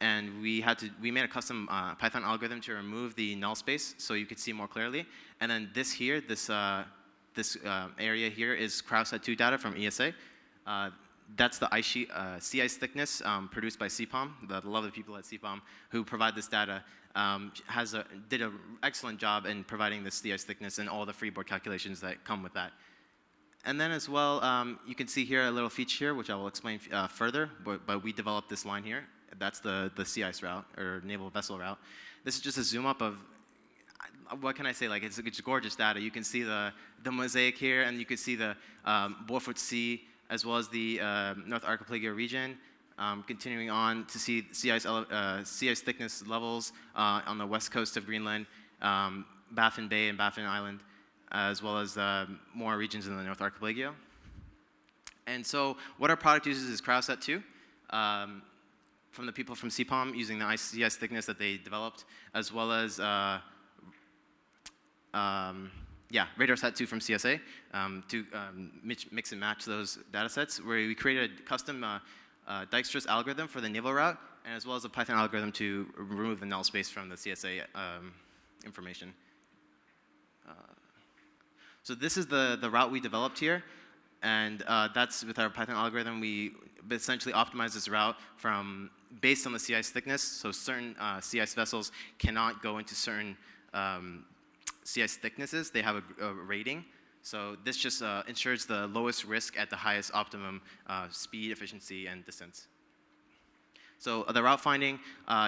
And we made a custom Python algorithm to remove the null space so you could see more clearly. And then this here, this area here is CryoSat-2 data from ESA. That's the ice sheet, sea ice thickness produced by CPOM. The lovely people at CPOM who provide this data did an excellent job in providing this sea ice thickness and all the freeboard calculations that come with that. And then as well, you can see here a little feature here, which I will explain further, but we developed this line here. That's the sea ice route, or naval vessel route. This is just a zoom up of, what can I say, like it's gorgeous data. You can see the mosaic here, and you can see the Beaufort Sea, as well as the North Archipelago region. Continuing on to see sea ice thickness levels on the west coast of Greenland, Baffin Bay and Baffin Island, as well as more regions in the North Archipelago. And so what our product uses is CryoSat-2 from the people from CPOM using the sea ice thickness that they developed, as well as RadarSat-2 from CSA to mix and match those data sets, where we created a custom Dijkstra's algorithm for the naval route, and as well as a Python algorithm to remove the null space from the CSA information. So this is the route we developed here, and that's with our Python algorithm. We essentially optimize this route from based on the sea ice thickness. So certain sea ice vessels cannot go into certain sea ice thicknesses. They have a rating. So this just ensures the lowest risk at the highest optimum speed, efficiency, and distance. So the route finding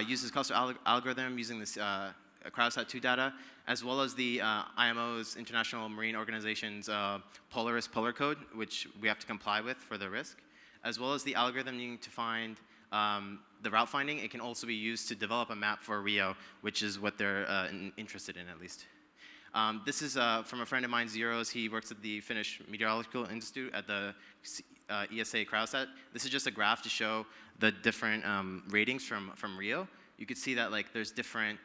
uses cluster algorithm using this Crowdsat2 data, as well as the IMO's, International Marine Organization's Polaris Polar Code, which we have to comply with for the risk, as well as the algorithm needing to find the route finding. It can also be used to develop a map for Rio, which is what they're interested in, at least. This is from a friend of mine, Zeros. He works at the Finnish Meteorological Institute at the ESA Crowdsat. This is just a graph to show the different ratings from Rio. You could see that like there's different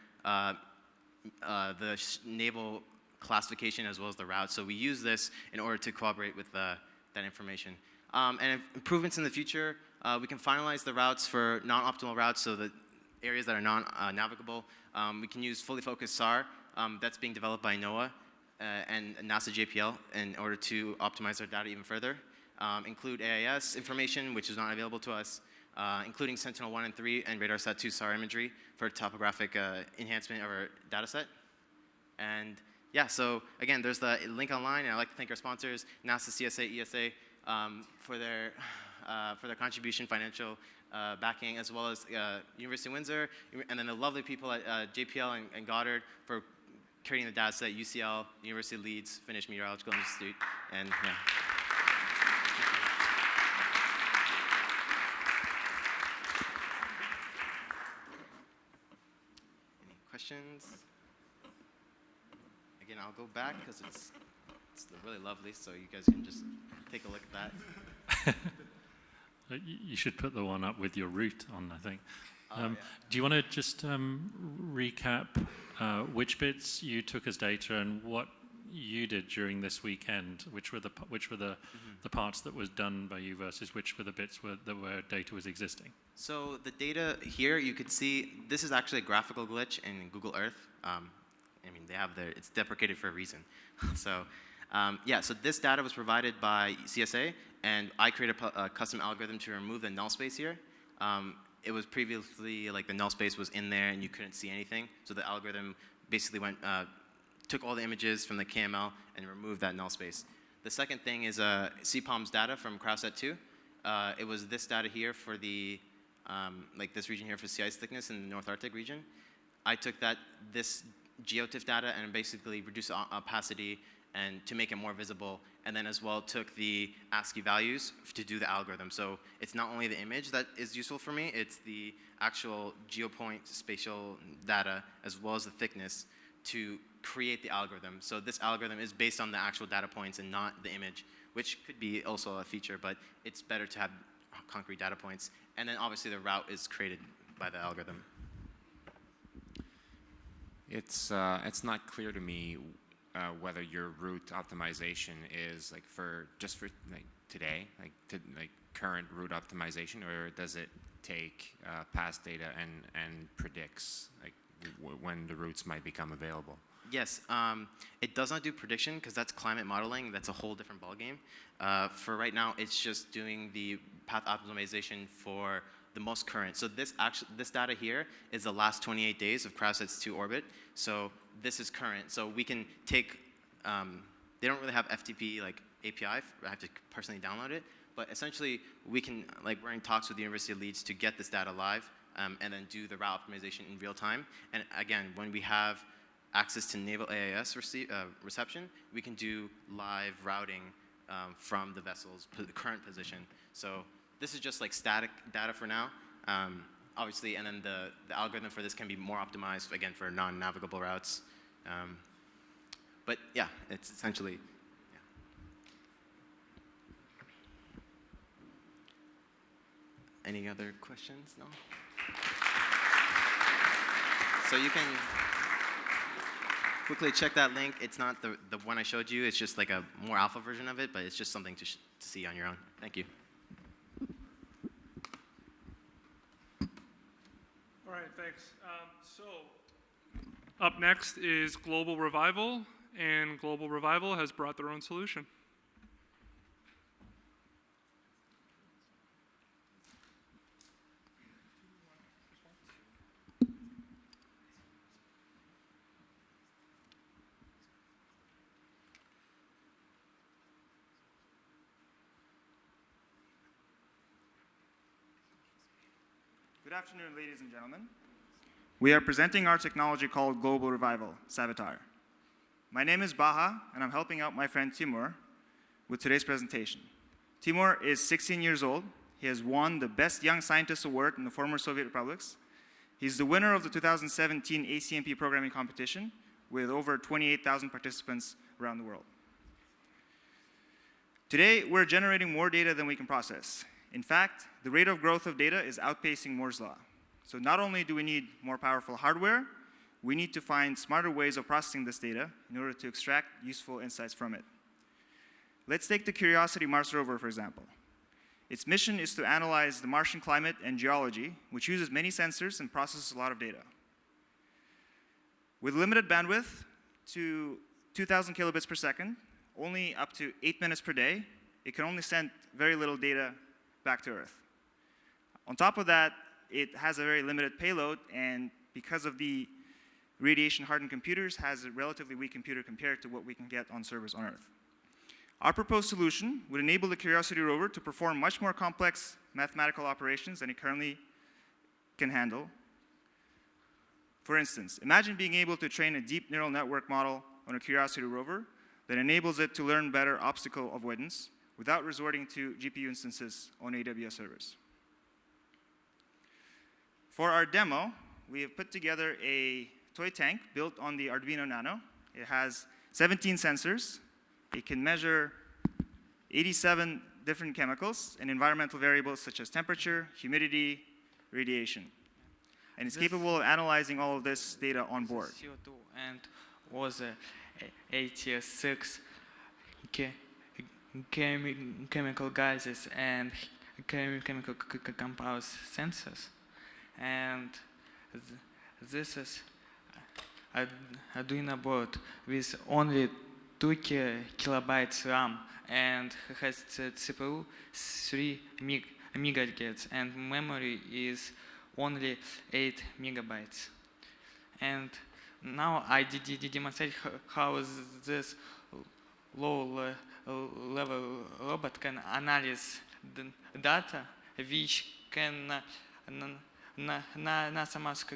naval classification as well as the route. So we use this in order to cooperate with that information. And improvements in the future, we can finalize the routes for non-optimal routes, so the areas that are non-navigable. We can use fully focused SAR that's being developed by NOAA and NASA JPL in order to optimize our data even further. Include AIS information, which is not available to us, including Sentinel-1 and 3 and RadarSat-2 SAR imagery for topographic enhancement of our data set. And yeah, so again, there's the link online, and I'd like to thank our sponsors, NASA, CSA, ESA, for their contribution, financial backing, as well as University of Windsor, and then the lovely people at JPL and Goddard for creating the data set, UCL, University of Leeds, Finnish Meteorological Institute, and yeah. Any questions? Again, I'll go back because it's really lovely, so you guys can just take a look at that. You should put the one up with your route on, I think. Yeah. Do you want to just recap which bits you took as data and what you did during this weekend? Which were the parts that was done by you versus which were the bits where data was existing? So the data here, you could see this is actually a graphical glitch in Google Earth. I mean, it's deprecated for a reason. So yeah, so this data was provided by CSA, and I created a custom algorithm to remove the null space here. It was previously like the null space was in there and you couldn't see anything. So the algorithm basically took all the images from the KML and removed that null space. The second thing is CPOM's data from Crowdsat2. It was this data here for like this region here for sea ice thickness in the North Arctic region. I took this geotiff data and basically reduced opacity and to make it more visible, and then as well took the ASCII values to do the algorithm. So it's not only the image that is useful for me, it's the actual geopoint spatial data as well as the thickness to create the algorithm. So this algorithm is based on the actual data points and not the image, which could be also a feature, but it's better to have concrete data points. And then obviously the route is created by the algorithm. It's not clear to me whether your route optimization is like just for like today, like current route optimization, or does it take past data and predicts like when the routes might become available? Yes, it does not do prediction because that's climate modeling. That's a whole different ballgame. For right now, it's just doing the path optimization for the most current. So this data here is the last 28 days of Crowdsat's 2 orbit. So this is current. So we can take, they don't really have FTP like API. I have to personally download it. But essentially, we can, like we're in talks with the University of Leeds to get this data live and then do the route optimization in real time. And again, when we have access to naval AIS reception, we can do live routing from the vessel's current position. So this is just like static data for now, obviously, and then the algorithm for this can be more optimized, again, for non-navigable routes. But yeah, it's essentially, yeah. Any other questions? No? So you can quickly check that link. It's not the one I showed you. It's just like a more alpha version of it, but it's just something to see on your own. Thank you. All right, thanks. So up next is Global Revival, and Global Revival has brought their own solution. Good afternoon, ladies and gentlemen. We are presenting our technology called Global Revival, Savitar. My name is Baha, and I'm helping out my friend Timur with today's presentation. Timur is 16 years old. He has won the Best Young Scientist Award in the former Soviet republics. He's the winner of the 2017 ACMP programming competition with over 28,000 participants around the world. Today, we're generating more data than we can process. In fact, the rate of growth of data is outpacing Moore's law. So not only do we need more powerful hardware, we need to find smarter ways of processing this data in order to extract useful insights from it. Let's take the Curiosity Mars rover, for example. Its mission is to analyze the Martian climate and geology, which uses many sensors and processes a lot of data. With limited bandwidth to 2,000 kilobits per second, only up to 8 minutes per day, it can only send very little data back to Earth. On top of that, it has a very limited payload, and because of the radiation-hardened computers, has a relatively weak computer compared to what we can get on servers on Earth. Our proposed solution would enable the Curiosity rover to perform much more complex mathematical operations than it currently can handle. For instance, imagine being able to train a deep neural network model on a Curiosity rover that enables it to learn better obstacle avoidance without resorting to GPU instances on AWS servers. For our demo, we have put together a toy tank built on the Arduino Nano. It has 17 sensors. It can measure 87 different chemicals and environmental variables such as temperature, humidity, radiation. And it's capable of analyzing all of this data on board. CO2 and was 86 chemical gases and chemical compounds sensors. And this is Arduino board with only 2 kilobytes RAM and has CPU 3 megahertz and memory is only 8 megabytes. And now I demonstrate how this low-level robot can analyze the data which can not so much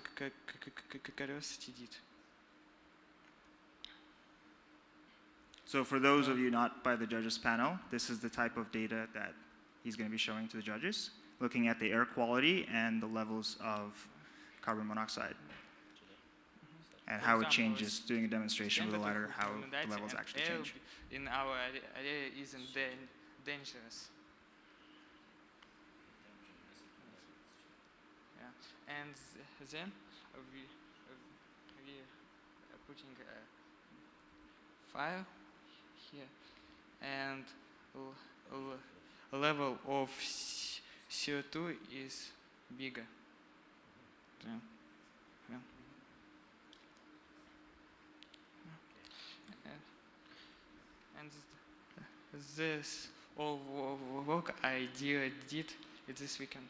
Curiosity did. So for those of you not by the judges panel, this is the type of data that he's going to be showing to the judges, looking at the air quality and the levels of carbon monoxide, and how it changes, doing a demonstration with a lidar, how the levels actually change. In our area isn't dangerous. Yeah. And then we are putting a file here, and level of CO2 is bigger. Yeah. Yeah. And this all work I did this weekend.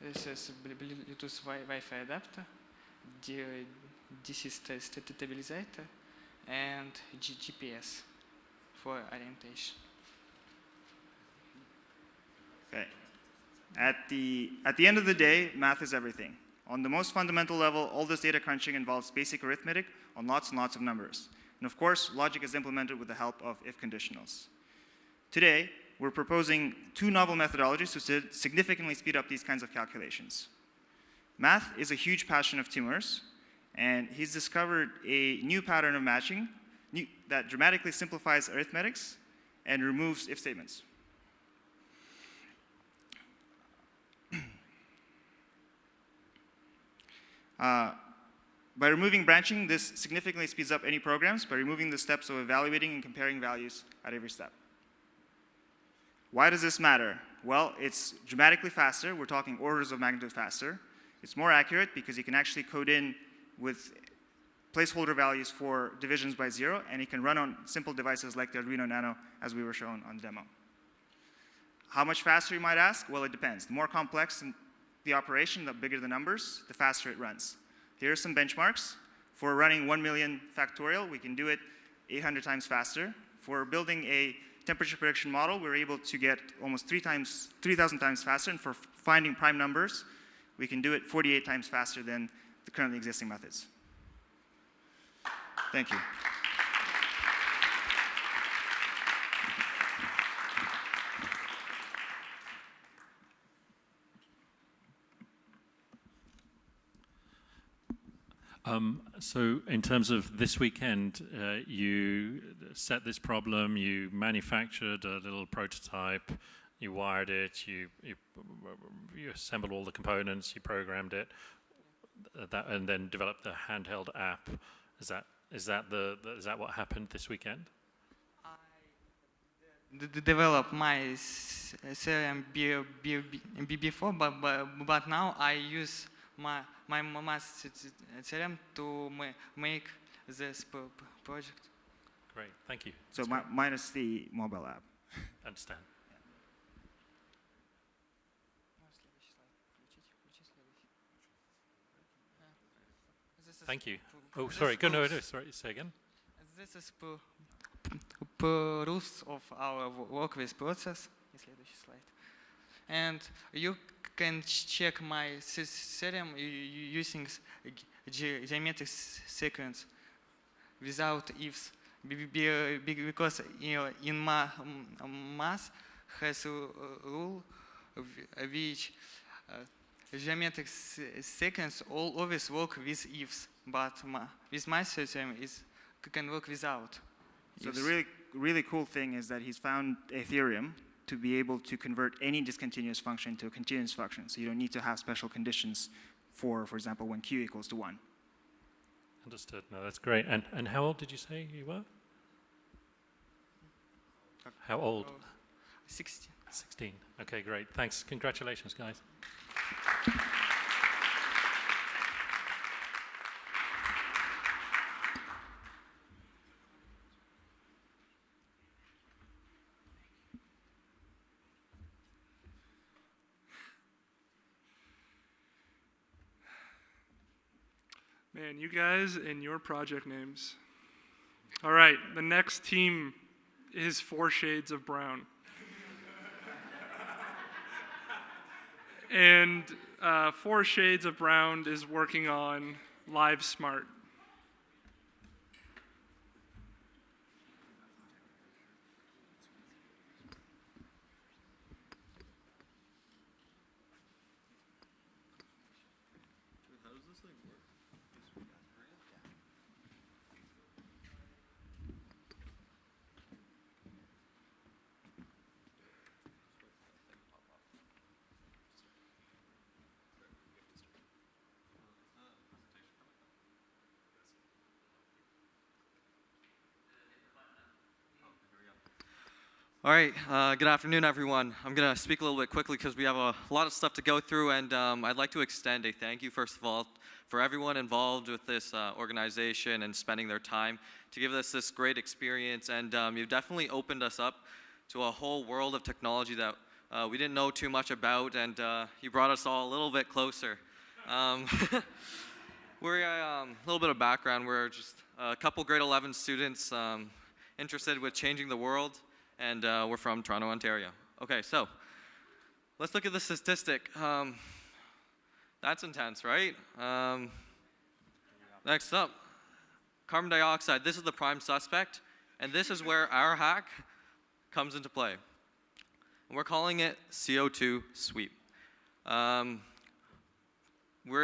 This is Bluetooth Wi-Fi adapter, DC stabilizer, and GPS for orientation. Okay. At the end of the day, math is everything. On the most fundamental level, all this data crunching involves basic arithmetic on lots and lots of numbers. And of course, logic is implemented with the help of if conditionals. Today, we're proposing 2 novel methodologies to significantly speed up these kinds of calculations. Math is a huge passion of Timur's, and he's discovered a new pattern of matching that dramatically simplifies arithmetics and removes if statements. By removing branching, this significantly speeds up any programs by removing the steps of evaluating and comparing values at every step. Why does this matter? Well, it's dramatically faster. We're talking orders of magnitude faster. It's more accurate because you can actually code in with placeholder values for divisions by 0, and it can run on simple devices like the Arduino Nano, as we were shown on the demo. How much faster, you might ask? Well, it depends. The more complex the operation, the bigger the numbers, the faster it runs. Here are some benchmarks. For running 1 million factorial, we can do it 800 times faster. For building a temperature prediction model, we're able to get almost 3,000 times faster, and for finding prime numbers, we can do it 48 times faster than the currently existing methods. Thank you. So in terms of this weekend, you set this problem, you manufactured a little prototype, you wired it, you assembled all the components, you programmed it, and then developed a handheld app. Is that what happened this weekend? Develop my CRM before, but now I use my master CRM to make this project. Great, thank you. So minus the mobile app. Understand. Thank you. Oh, sorry. Go no. Sorry. Say again. This is proof of our work with process. And you can check my CRM using geometric sequence without ifs, because in math has a rule which geometric sequence always work with ifs, but with my system can work without. So the really cool thing is that he's found a theorem to be able to convert any discontinuous function to a continuous function. So you don't need to have special conditions for example, when q equals to 1. Understood. No, that's great. And how old did you say you were? How old? 16. 16. Okay, great. Thanks. Congratulations, guys. Man, you guys and your project names. All right, the next team is 4 Shades of Brown. And 4 Shades of Brown is working on Live Smart. All right, good afternoon, everyone. I'm going to speak a little bit quickly because we have a lot of stuff to go through, and I'd like to extend a thank you, first of all, for everyone involved with this organization and spending their time to give us this great experience. And you've definitely opened us up to a whole world of technology that we didn't know too much about, and you brought us all a little bit closer. We're a little bit of background. We're just a couple grade 11 students interested with changing the world. And we're from Toronto, Ontario. Okay, so let's look at the statistic. That's intense, right? Next up, carbon dioxide. This is the prime suspect, and this is where our hack comes into play. And we're calling it CO2 sweep. We're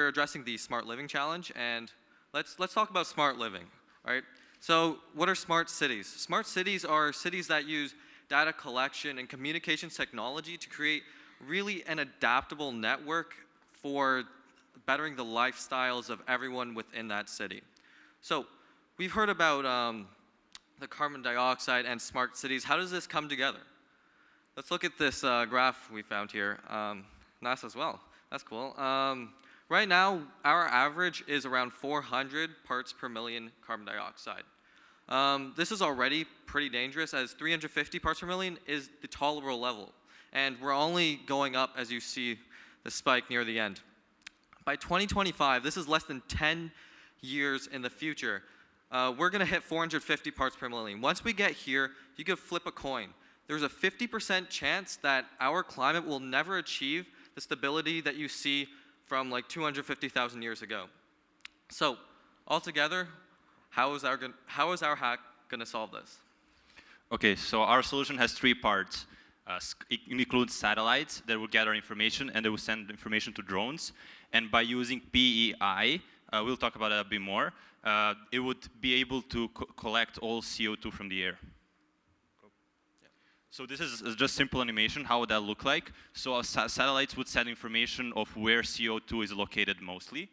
addressing the smart living challenge, and let's talk about smart living, right? So what are smart cities? Smart cities are cities that use data collection and communications technology to create really an adaptable network for bettering the lifestyles of everyone within that city. So we've heard about the carbon dioxide and smart cities. How does this come together? Let's look at this graph we found here. NASA as well. That's cool. Right now, our average is around 400 parts per million carbon dioxide. This is already pretty dangerous, as 350 parts per million is the tolerable level. And we're only going up as you see the spike near the end. By 2025, this is less than 10 years in the future, we're going to hit 450 parts per million. Once we get here, you could flip a coin. there's a 50% chance that our climate will never achieve the stability that you see from like 250,000 years ago. So, altogether, how is our hack going to solve this? Okay, so our solution has three parts. It includes satellites that will gather information and they will send information to drones. And by using PEI, we'll talk about that a bit more, it would be able to collect all CO2 from the air. So this is just simple animation. How would that look like? So our satellites would send information of where CO2 is located mostly.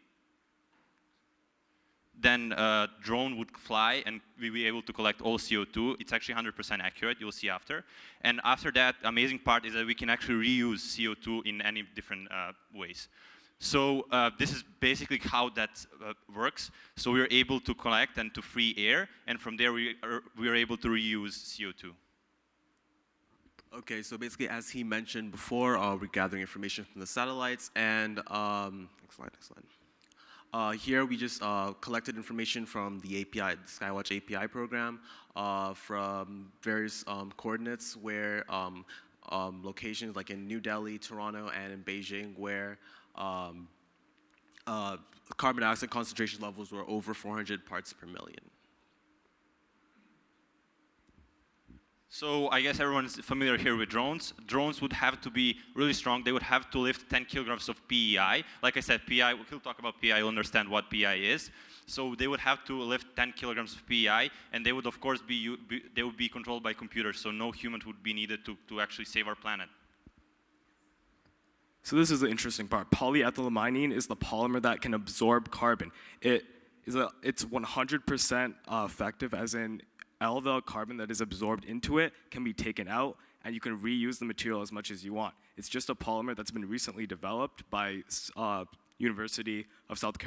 Then a drone would fly and we'd be able to collect all CO2. It's actually 100% accurate, you'll see after. And after that, amazing part is that we can actually reuse CO2 in any different ways. So this is basically how that works. So we are able to collect and to free air, and from there we are able to reuse CO2. Okay, so basically, as he mentioned before, we're gathering information from the satellites, and next slide. Here we just collected information from the API, the SkyWatch API program, from various coordinates where locations like in New Delhi, Toronto, and in Beijing, where carbon dioxide concentration levels were over 400 parts per million. So I guess everyone's familiar here with drones. Drones would have to be really strong. They would have to lift 10 kilograms of PEI. Like I said, PEI, he'll talk about PEI, you'll understand what PEI is. So they would have to lift 10 kilograms of PEI, and they would of course they would be controlled by computers, so no human would be needed to actually save our planet. So this is the interesting part. Polyethylamine is the polymer that can absorb carbon. It's 100% effective, as in all the carbon that is absorbed into it can be taken out, and you can reuse the material as much as you want. It's just a polymer that's been recently developed by University of South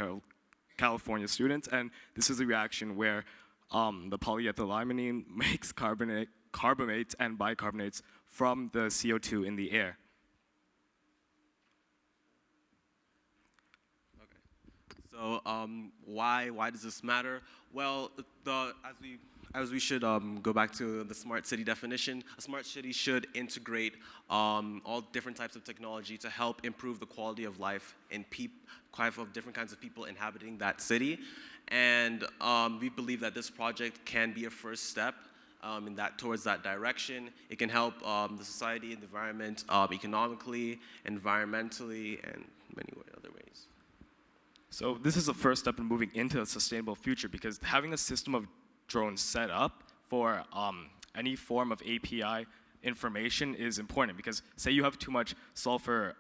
California students, and this is a reaction where the polyethylamine makes carbonates and bicarbonates from the CO2 in the air. So why does this matter? Well, as we should go back to the smart city definition, a smart city should integrate all different types of technology to help improve the quality of life in of different kinds of people inhabiting that city. And we believe that this project can be a first step towards that direction. It can help the society and the environment economically, environmentally, and many other ways. So this is the first step in moving into a sustainable future, because having a system of drones set up for any form of API information is important, because say you have too much sulfur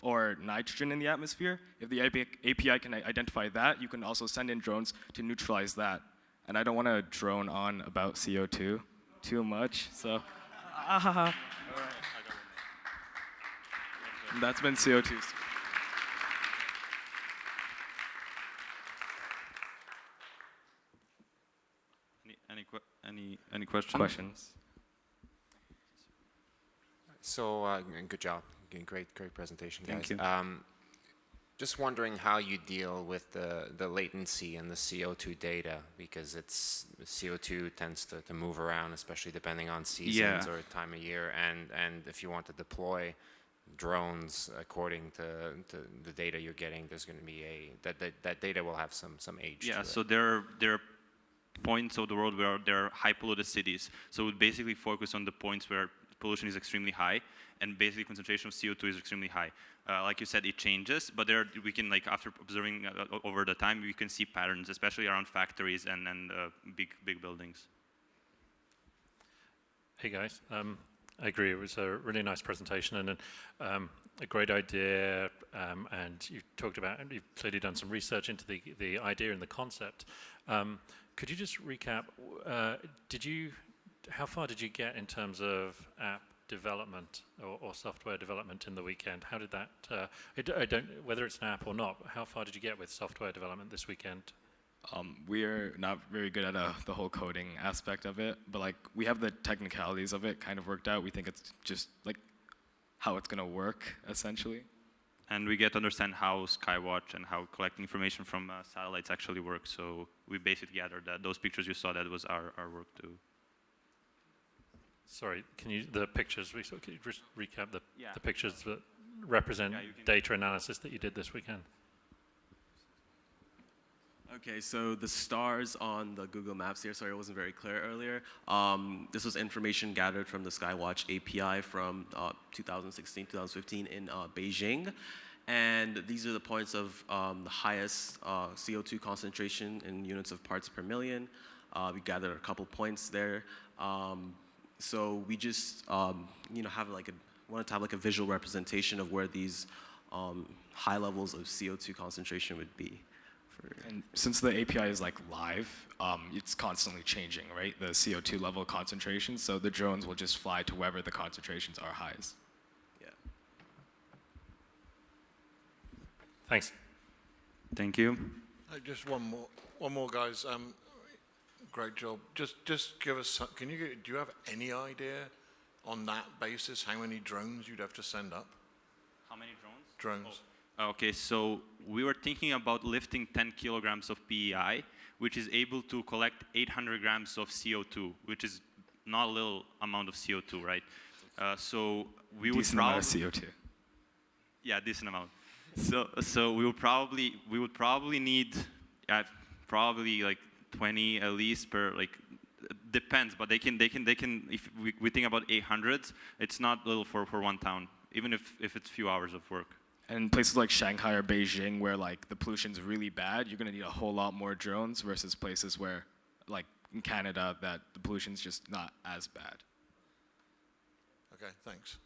or nitrogen in the atmosphere, if the API can identify that, you can also send in drones to neutralize that. And I don't want to drone on about CO2 too much, so that's been CO2. Any questions? Questions? So good job, great presentation, guys. Thank you. Just wondering how you deal with the latency and the CO2 data, because CO2 tends to move around, especially depending on seasons or time of year, and if you want to deploy drones according to the data you're getting, there's going to be that data will have some age. Yeah, to it. so there are points of the world where there are high polluted cities. So we basically focus on the points where pollution is extremely high, and basically concentration of CO2 is extremely high. Like you said, it changes, but we can, like, after observing over the time, we can see patterns, especially around factories and big buildings. Hey guys, I agree. It was a really nice presentation and a great idea. And you talked about, and you've clearly done some research into the idea and the concept. Could you just recap? How far did you get in terms of app development or software development in the weekend? How did that? I don't, whether it's an app or not. How far did you get with software development this weekend? We're not very good at the whole coding aspect of it, but like we have the technicalities of it kind of worked out. We think it's just like how it's gonna work essentially. And we get to understand how SkyWatch and how collecting information from satellites actually works. So we basically gathered that those pictures you saw, that was our work too. Sorry, the pictures, can you just recap the Yeah. pictures that represent data analysis that you did this weekend? Okay, so the stars on the Google Maps here, sorry, it wasn't very clear earlier. This was information gathered from the SkyWatch API from 2016, 2015 in Beijing. And these are the points of the highest CO2 concentration in units of parts per million. We gathered a couple points there. So we just wanted to have like a visual representation of where these high levels of CO2 concentration would be. And since the API is like live, it's constantly changing, right? The CO2 level concentration. So the drones will just fly to wherever the concentrations are highest. Yeah. Thanks. Thank you. Just one more, guys. Great job. Just give us. Do you have any idea on that basis how many drones you'd have to send up? How many drones? Drones. Okay, so we were thinking about lifting 10 kilograms of PEI, which is able to collect 800 grams of CO2, which is not a little amount of CO2, right? So we would Decent amount of CO2. Yeah, decent amount. So we would probably need probably like 20 at least per, like, depends, but they can if we think about 800, it's not little for one town, even if it's few hours of work. And places like Shanghai or Beijing, where like the pollution's really bad, you're gonna need a whole lot more drones versus places where, like in Canada, that the pollution's just not as bad. Okay, thanks.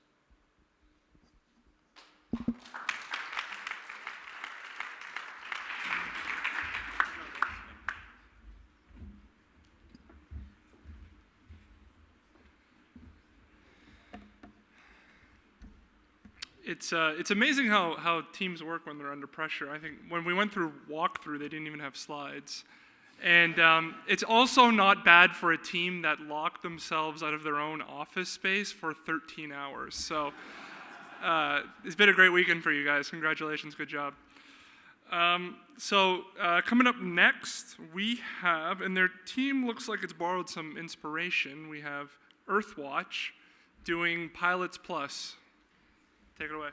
It's amazing how teams work when they're under pressure. I think when we went through walkthrough, they didn't even have slides. And it's also not bad for a team that locked themselves out of their own office space for 13 hours. So it's been a great weekend for you guys. Congratulations, good job. Coming up next, we have, and their team looks like it's borrowed some inspiration. We have Earthwatch doing Pilots Plus. Take it away.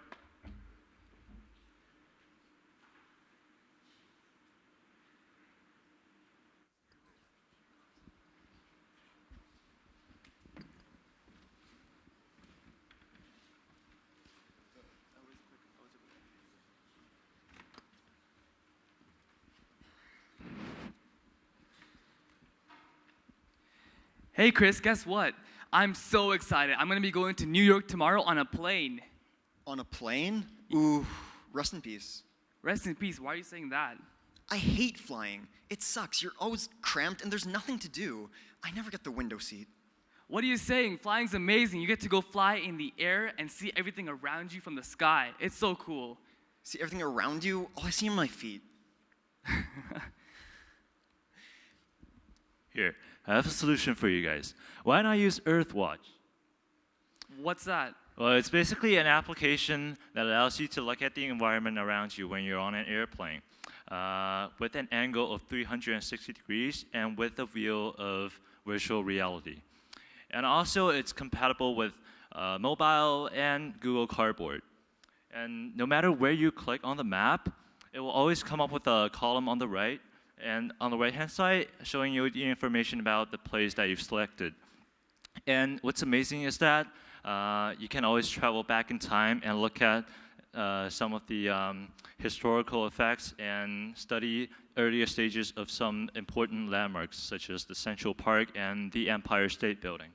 Hey Chris, guess what? I'm so excited. I'm gonna be going to New York tomorrow on a plane. On a plane? Ooh, rest in peace. Rest in peace, why are you saying that? I hate flying. It sucks. You're always cramped and there's nothing to do. I never get the window seat. What are you saying? Flying's amazing. You get to go fly in the air and see everything around you from the sky. It's so cool. See everything around you? All I see are my feet. Here, I have a solution for you guys. Why not use Earthwatch? What's that? Well, it's basically an application that allows you to look at the environment around you when you're on an airplane with an angle of 360 degrees and with a view of virtual reality. And also, it's compatible with mobile and Google Cardboard. And no matter where you click on the map, it will always come up with a column on the right, and on the right-hand side, showing you the information about the place that you've selected. And what's amazing is that you can always travel back in time and look at some of the historical effects and study earlier stages of some important landmarks, such as the Central Park and the Empire State Building.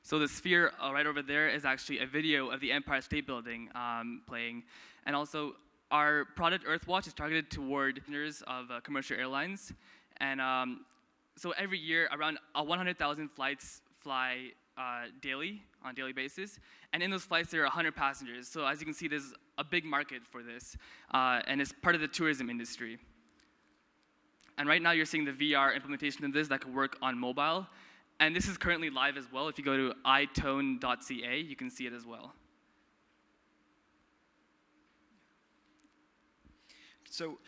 So the sphere right over there is actually a video of the Empire State Building playing. And also, our product Earthwatch is targeted toward passengers of commercial airlines. And so every year, around 100,000 flights fly daily, on a daily basis. And in those flights, there are 100 passengers. So as you can see, there's a big market for this. And it's part of the tourism industry. And right now, you're seeing the VR implementation of this that could work on mobile. And this is currently live as well. If you go to itone.ca, you can see it as well. So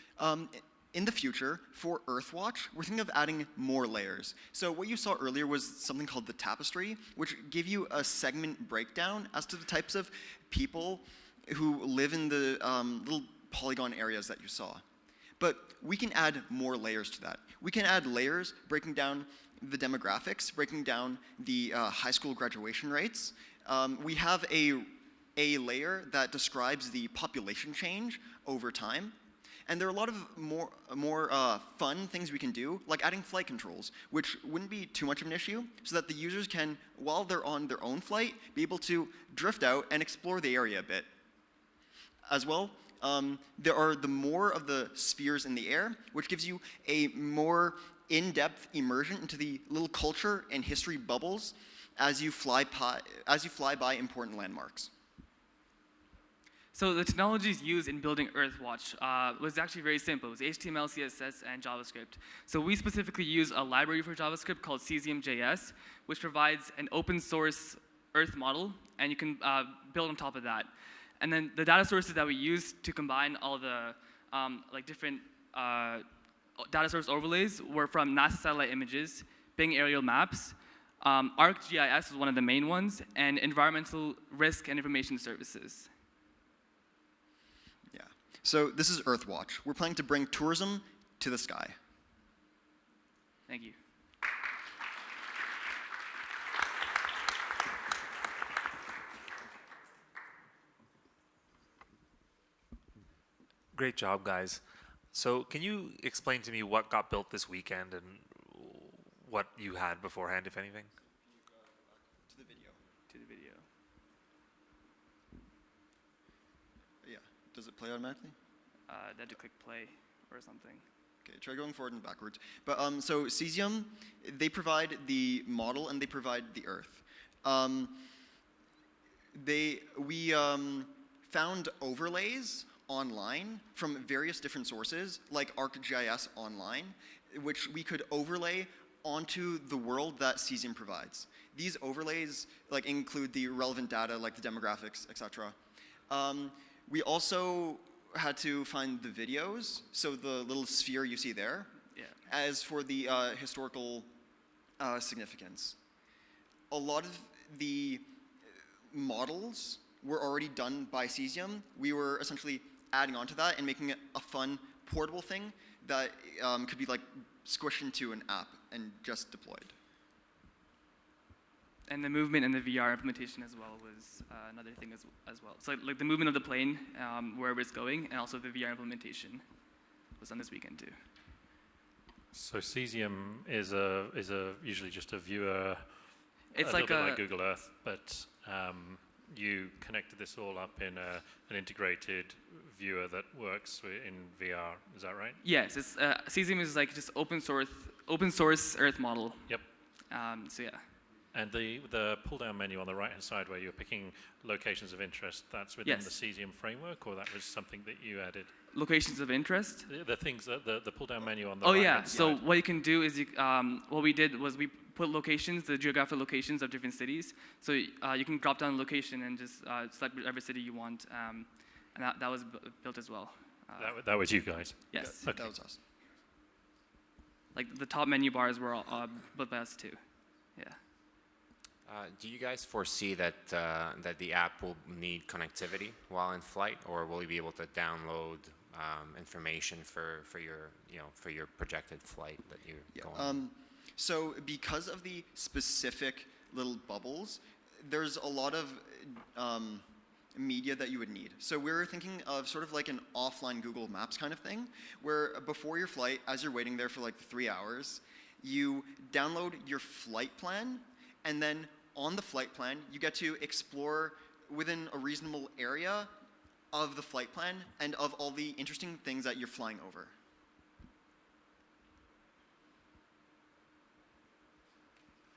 in the future, for Earthwatch, we're thinking of adding more layers. So what you saw earlier was something called the tapestry, which gave you a segment breakdown as to the types of people who live in the little polygon areas that you saw. But we can add more layers to that. We can add layers breaking down the demographics, breaking down the high school graduation rates. We have a layer that describes the population change over time. And there are a lot of more fun things we can do, like adding flight controls, which wouldn't be too much of an issue, so that the users can, while they're on their own flight, be able to drift out and explore the area a bit. As well, there are the more of the spheres in the air, which gives you a more in-depth immersion into the little culture and history bubbles as you fly by important landmarks. So the technologies used in building Earthwatch was actually very simple. It was HTML, CSS, and JavaScript. So we specifically use a library for JavaScript called Cesium.js, which provides an open source Earth model, and you can build on top of that. And then the data sources that we use to combine all the different data source overlays were from NASA satellite images, Bing aerial maps, ArcGIS was one of the main ones, and environmental risk and information services. Yeah. So this is Earthwatch. We're planning to bring tourism to the sky. Thank you. Great job, guys. So can you explain to me what got built this weekend and what you had beforehand, if anything? To the video. To the video. Yeah. Does it play automatically? They had to click play or something. Okay, try going forward and backwards. But so Cesium, they provide the model and they provide the Earth. We found overlays online from various different sources, like ArcGIS Online, which we could overlay onto the world that Cesium provides. These overlays include the relevant data, like the demographics, etc. We also had to find the videos, so the little sphere you see there, as for the historical significance. A lot of the models were already done by Cesium. We were essentially adding on to that and making it a fun, portable thing that could be squished into an app and just deployed. And the movement and the VR implementation as well was another thing as well. So the movement of the plane, wherever it's going, and also the VR implementation was done this weekend too. So Cesium is usually just a viewer, it's a little bit like Google Earth, but you connected this all up in an integrated viewer that works in VR. Is that right? Yes, it's Cesium is just open source Earth model. Yep. So yeah. And the pull-down menu on the right-hand side where you're picking locations of interest, that's within the Cesium framework, or that was something that you added? Locations of interest? The things that the pull-down menu on the right-hand side. So what you can do is what we did was we put locations, the geographic locations of different cities. So you can drop down a location and just select whatever city you want, and that was built as well. That was you guys? Yes. Okay. That was us. The top menu bars were all built by us too. Yeah. Do you guys foresee that the app will need connectivity while in flight, or will you be able to download information for your projected flight that you're going on? So because of the specific little bubbles, there's a lot of media that you would need. So we're thinking of sort of like an offline Google Maps kind of thing, where before your flight, as you're waiting there for 3 hours, you download your flight plan, and then on the flight plan, you get to explore within a reasonable area of the flight plan and of all the interesting things that you're flying over.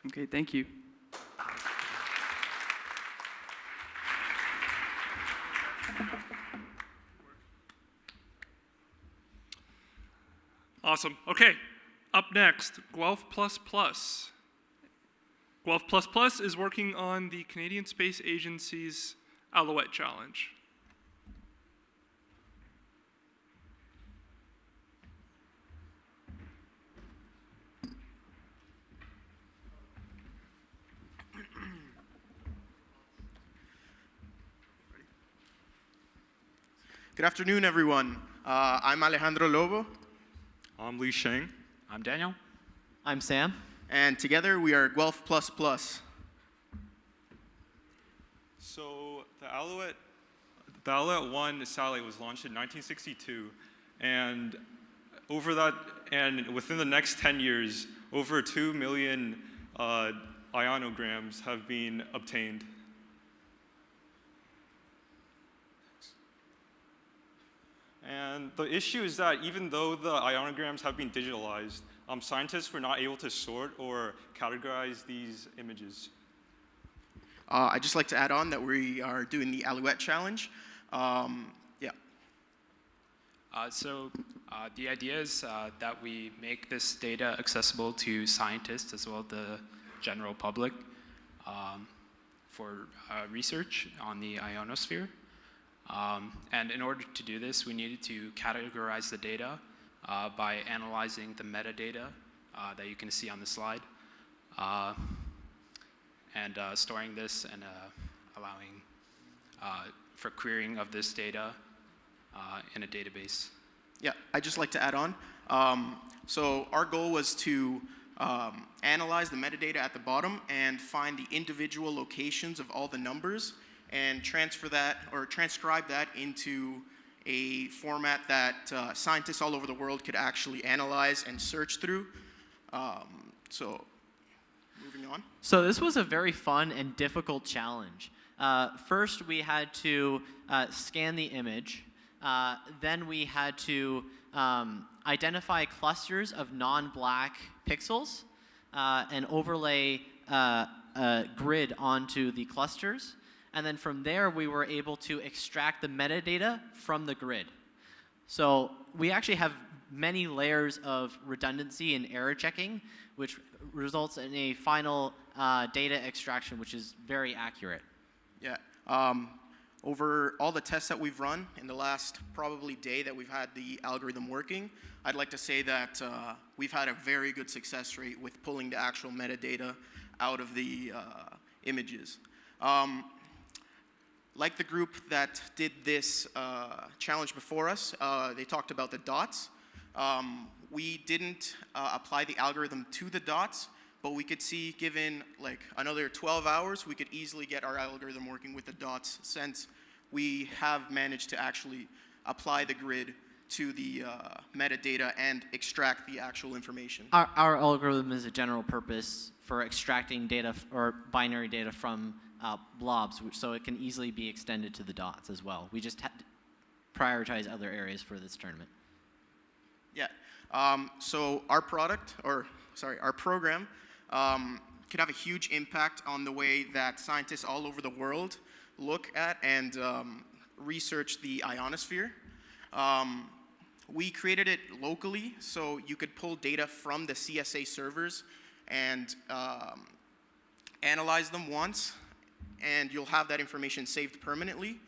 Okay, thank you. Awesome. Okay, up next, Guelph++. Guelph++ is working on the Canadian Space Agency's Alouette Challenge. Good afternoon, everyone. I'm Alejandro Lobo. I'm Lee Sheng. I'm Daniel. I'm Sam. And together we are Guelph++. So the Alouette 1 satellite was launched in 1962, and within the next 10 years, over 2 million ionograms have been obtained. And the issue is that even though the ionograms have been digitalized, scientists were not able to sort or categorize these images. I'd just like to add on that we are doing the Alouette Challenge. The idea is that we make this data accessible to scientists as well as the general public for research on the ionosphere. And in order to do this, we needed to categorize the data by analyzing the metadata that you can see on the slide, and storing this and allowing for querying of this data in a database. Yeah, I'd just like to add on. So our goal was to analyze the metadata at the bottom and find the individual locations of all the numbers and transcribe that into a format that scientists all over the world could actually analyze and search through. Moving on. So this was a very fun and difficult challenge. First, we had to scan the image. Then we had to identify clusters of non-black pixels and overlay a grid onto the clusters. And then from there, we were able to extract the metadata from the grid. So we actually have many layers of redundancy and error checking, which results in a final data extraction, which is very accurate. Yeah. Over all the tests that we've run in the last probably day that we've had the algorithm working, I'd like to say that we've had a very good success rate with pulling the actual metadata out of the images. Like the group that did this challenge before us, they talked about the dots. We didn't apply the algorithm to the dots, but we could see, given like another 12 hours, we could easily get our algorithm working with the dots, since we have managed to actually apply the grid to the metadata and extract the actual information. Our algorithm is a general purpose for extracting data or binary data from blobs, so it can easily be extended to the dots as well. We just had to prioritize other areas for this tournament. Yeah. So our program could have a huge impact on the way that scientists all over the world look at and research the ionosphere. We created it locally, so you could pull data from the CSA servers and analyze them once, and you'll have that information saved permanently,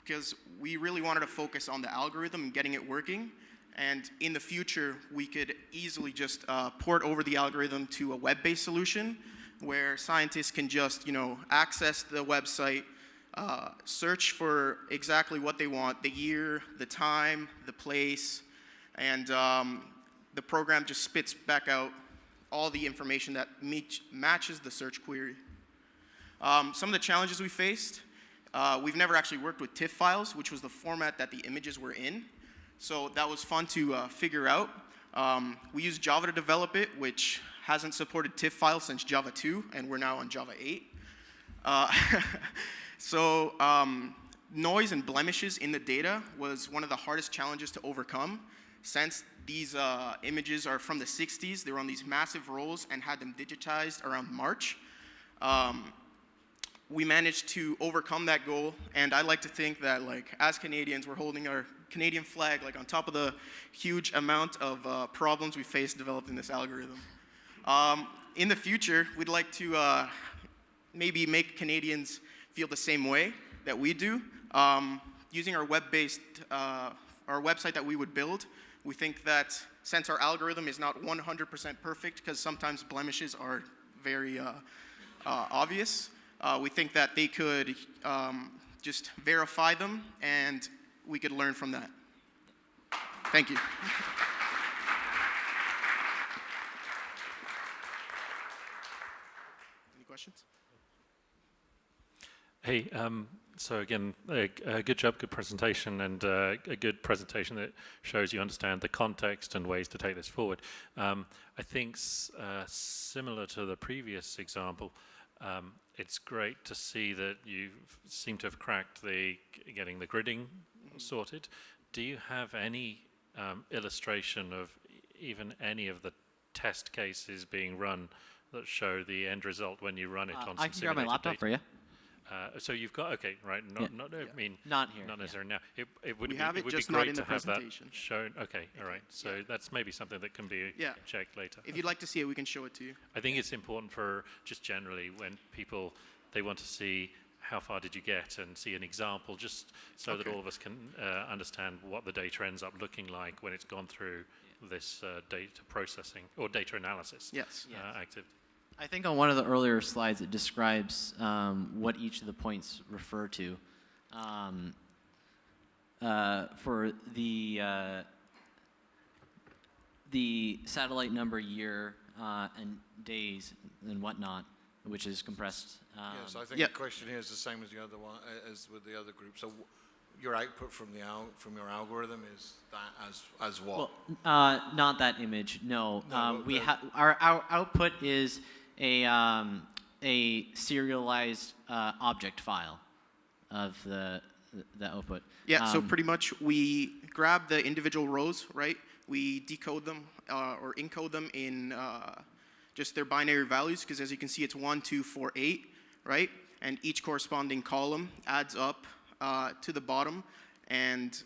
because we really wanted to focus on the algorithm and getting it working. And in the future, we could easily just port over the algorithm to a web-based solution where scientists can just, access the website, search for exactly what they want, the year, the time, the place, and the program just spits back out all the information that matches the search query. Some of the challenges we faced, we've never actually worked with TIFF files, which was the format that the images were in. So that was fun to figure out. We used Java to develop it, which hasn't supported TIFF files since Java 2, and we're now on Java 8. Noise and blemishes in the data was one of the hardest challenges to overcome, since these images are from the 60s. They were on these massive rolls and had them digitized around March. We managed to overcome that goal, and I like to think that, as Canadians, we're holding our Canadian flag on top of the huge amount of problems we faced developing this algorithm. In the future, we'd like to maybe make Canadians feel the same way that we do. Using our web-based, our website that we would build, we think that since our algorithm is not 100% perfect, because sometimes blemishes are very obvious, we think that they could just verify them, and we could learn from that. Thank you. Any questions? Hey, so again, a good job, good presentation, and a good presentation that shows you understand the context and ways to take this forward. I think similar to the previous example, it's great to see that you seem to have cracked getting the gridding sorted. Do you have any illustration of even any of the test cases being run that show the end result when you run it on some I can grab my simulated laptop data? for you. So you've got, okay, right, I mean, Not here, not yeah. necessarily now. It would We be, have it it, would just be not great in to the have that presentation. shown. Okay, all right. So that's maybe something that can be Yeah. checked later. If you'd like to see it, we can show it to you. I think it's important for just generally when people, they want to see how far did you get and see an example, just so that Okay. all of us can understand what the data ends up looking like when it's gone through this data processing or data analysis Yes. activity. I think on one of the earlier slides it describes what each of the points refer to. For the satellite number, year, and days and whatnot, which is compressed. Yes, I think the question here is the same as the other one, as with the other group. So your output from your algorithm is that as what? Well, not that image. No, No, we our output is a serialized object file of the output. Yeah, so pretty much we grab the individual rows, right? We decode them or encode them in just their binary values, because as you can see, it's 1, 2, 4, 8, right? And each corresponding column adds up to the bottom. And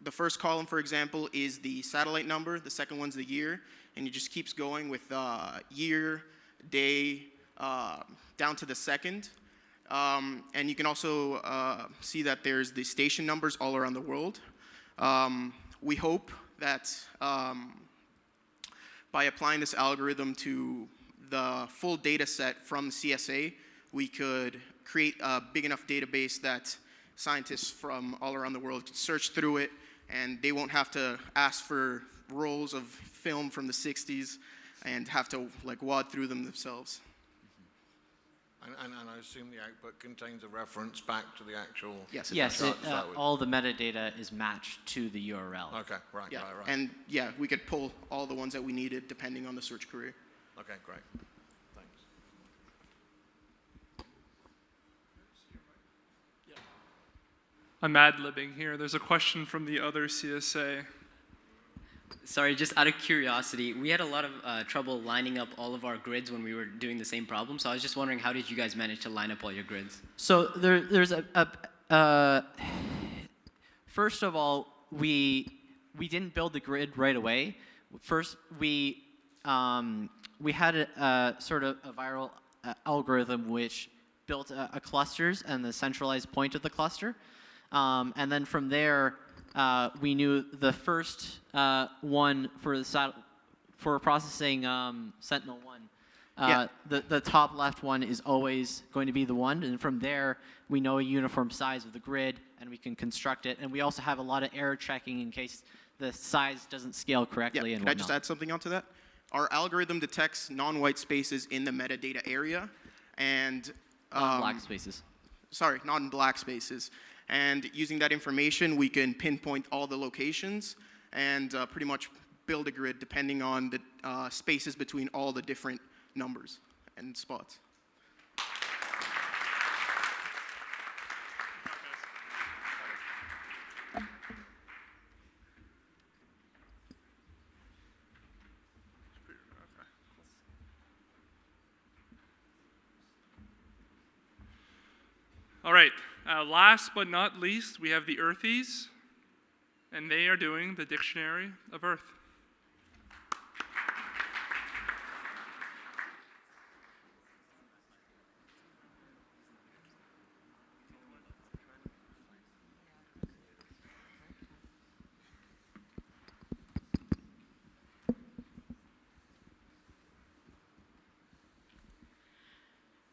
the first column, for example, is the satellite number. The second one's the year. And it just keeps going with year, day, down to the second. And you can also see that there's the station numbers all around the world. We hope that by applying this algorithm to the full data set from CSA, we could create a big enough database that scientists from all around the world can search through it, and they won't have to ask for rolls of film from the 60s and have to wad through them themselves. And I assume the output contains a reference back to the actual. Yes. Yes, all the metadata is matched to the URL. Okay, right, Yeah. right. And yeah, we could pull all the ones that we needed depending on the search query. Okay, great. Thanks. I'm ad-libbing here. There's a question from the other CSA. Sorry, just out of curiosity, we had a lot of trouble lining up all of our grids when we were doing the same problem. So I was just wondering, how did you guys manage to line up all your grids? So there's first of all, we didn't build the grid right away. First, we had a sort of a viral algorithm which built a clusters and the centralized point of the cluster, and then from there we knew the first one for processing Sentinel-1. The top left one is always going to be the one, and from there we know a uniform size of the grid and we can construct it, and we also have a lot of error checking in case the size doesn't scale correctly. Yeah, and can I just add something onto that? Our algorithm detects non-white spaces in the metadata area, and black spaces. Sorry, non-black spaces. And using that information, we can pinpoint all the locations and pretty much build a grid depending on the spaces between all the different numbers and spots. All right, last but not least, we have the Earthies, and they are doing the Dictionary of Earth.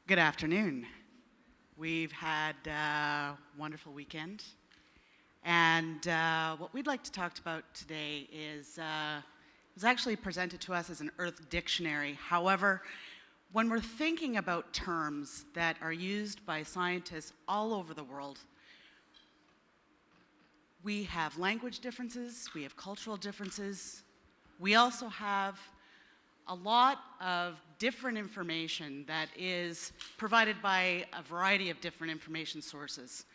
Good afternoon. We've had a wonderful weekend, And what we'd like to talk about today is, it was actually presented to us as an Earth dictionary. However, when we're thinking about terms that are used by scientists all over the world, we have language differences, we have cultural differences, we also have a lot of different information that is provided by a variety of different information sources.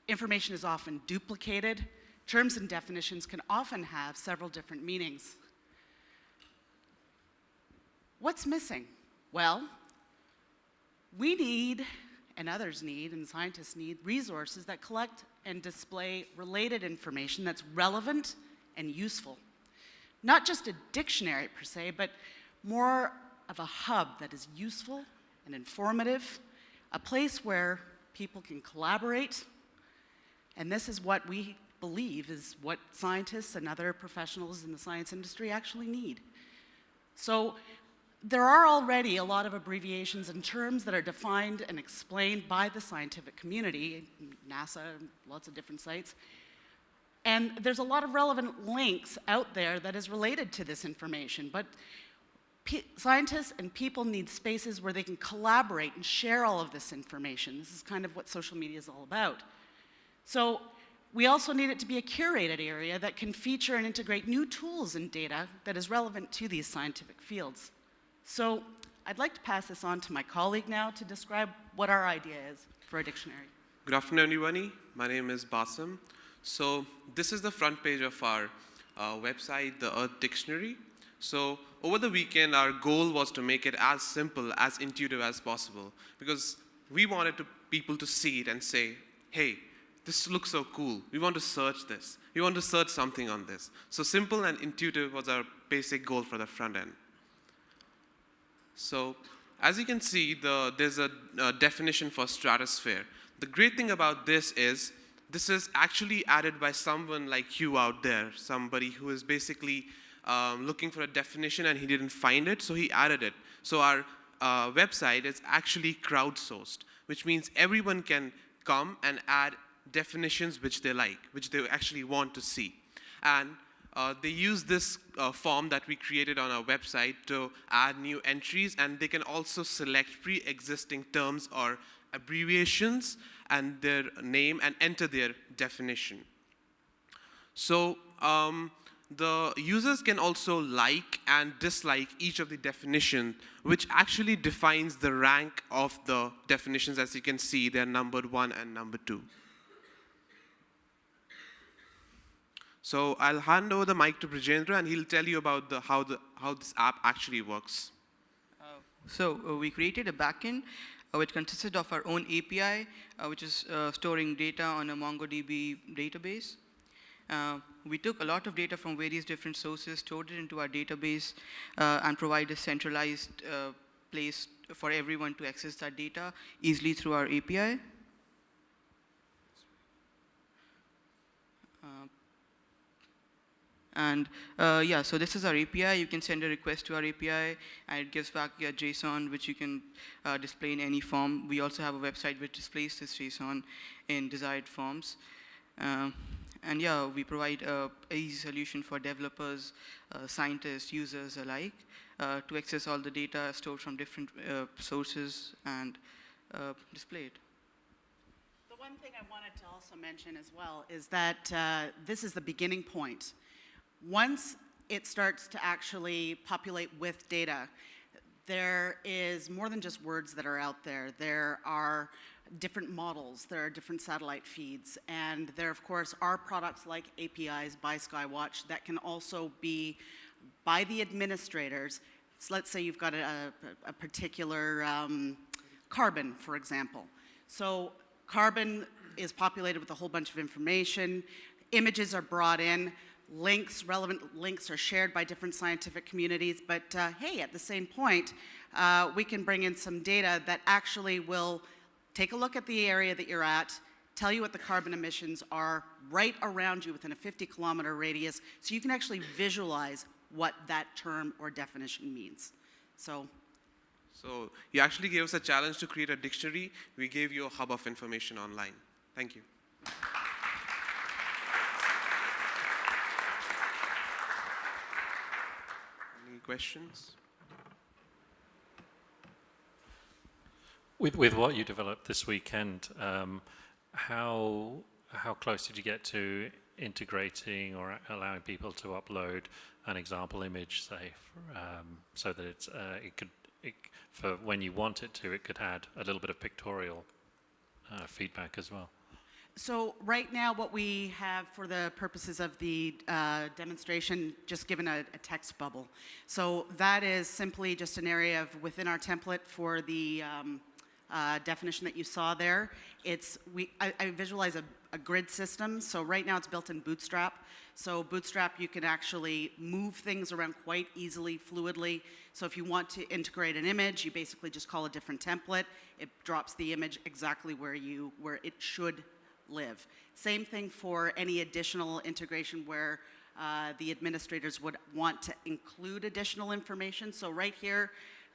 Information is often duplicated. Terms and definitions can often have several different meanings. What's missing? Well, we need, and others need, and scientists need, resources that collect and display related information that's relevant and useful. Not just a dictionary per se, but more of a hub that is useful and informative, a place where people can collaborate, and this is what we believe is what scientists and other professionals in the science industry actually need. So there are already a lot of abbreviations and terms that are defined and explained by the scientific community, NASA, lots of different sites. And there's a lot of relevant links out there that is related to this information. But scientists and people need spaces where they can collaborate and share all of this information. This is kind of what social media is all about. So we also need it to be a curated area that can feature and integrate new tools and data that is relevant to these scientific fields. So I'd like to pass this on to my colleague now to describe what our idea is for a dictionary. Good afternoon, everybody. My name is Basim. So this is the front page of our website, the Earth Dictionary. So over the weekend, our goal was to make it as simple, as intuitive as possible, because we wanted people to see it and say, hey, this looks so cool. We want to search this. We want to search something on this. So simple and intuitive was our basic goal for the front end. So as you can see, there's a definition for stratosphere. The great thing about this is actually added by someone like you out there, somebody who is basically looking for a definition and he didn't find it, so he added it. So our website is actually crowdsourced, which means everyone can come and add definitions which they like, which they actually want to see. And they use this form that we created on our website to add new entries, and they can also select pre-existing terms or abbreviations and their name and enter their definition. So the users can also like and dislike each of the definitions, which actually defines the rank of the definitions. As you can see, they're numbered 1 and number 2. So I'll hand over the mic to Brajendra, and he'll tell you about how this app actually works. We created a backend which consisted of our own API, which is storing data on a MongoDB database. We took a lot of data from various different sources, stored it into our database, and provide a centralized place for everyone to access that data easily through our API. So this is our API. You can send a request to our API, and it gives back a JSON, which you can display in any form. We also have a website which displays this JSON in desired forms. We provide an easy solution for developers, scientists, users alike to access all the data stored from different sources and display it. The one thing I wanted to also mention as well is that this is the beginning point. Once it starts to actually populate with data, there is more than just words that are out there. There are different models, there are different satellite feeds, and there, of course, are products like APIs by SkyWatch that can also be by the administrators. So let's say you've got a particular carbon, for example. So carbon is populated with a whole bunch of information. Images are brought in. Relevant links are shared by different scientific communities, but hey, at the same point, we can bring in some data that actually will take a look at the area that you're at, tell you what the carbon emissions are right around you within a 50-kilometer radius, so you can actually visualize what that term or definition means. So you actually gave us a challenge to create a dictionary. We gave you a hub of information online. Thank you. questions? With what you developed this weekend, how close did you get to integrating or allowing people to upload an example image, say, so that for when you want it to, it could add a little bit of pictorial feedback as well? So right now what we have for the purposes of the demonstration, just given a text bubble. So that is simply just an area within our template for the definition that you saw there. I visualize a grid system. So right now it's built in Bootstrap. So Bootstrap, you can actually move things around quite easily, fluidly. So if you want to integrate an image, you basically just call a different template. It drops the image exactly where it should live. Same thing for any additional integration where the administrators would want to include additional information. So right here,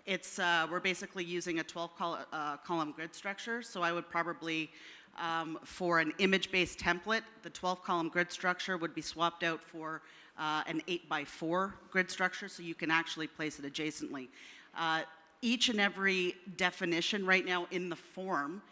we're basically using a 12-column grid structure. So I would probably, for an image-based template, the 12-column grid structure would be swapped out for an 8x4 grid structure, so you can actually place it adjacently. Each and every definition right now in the form,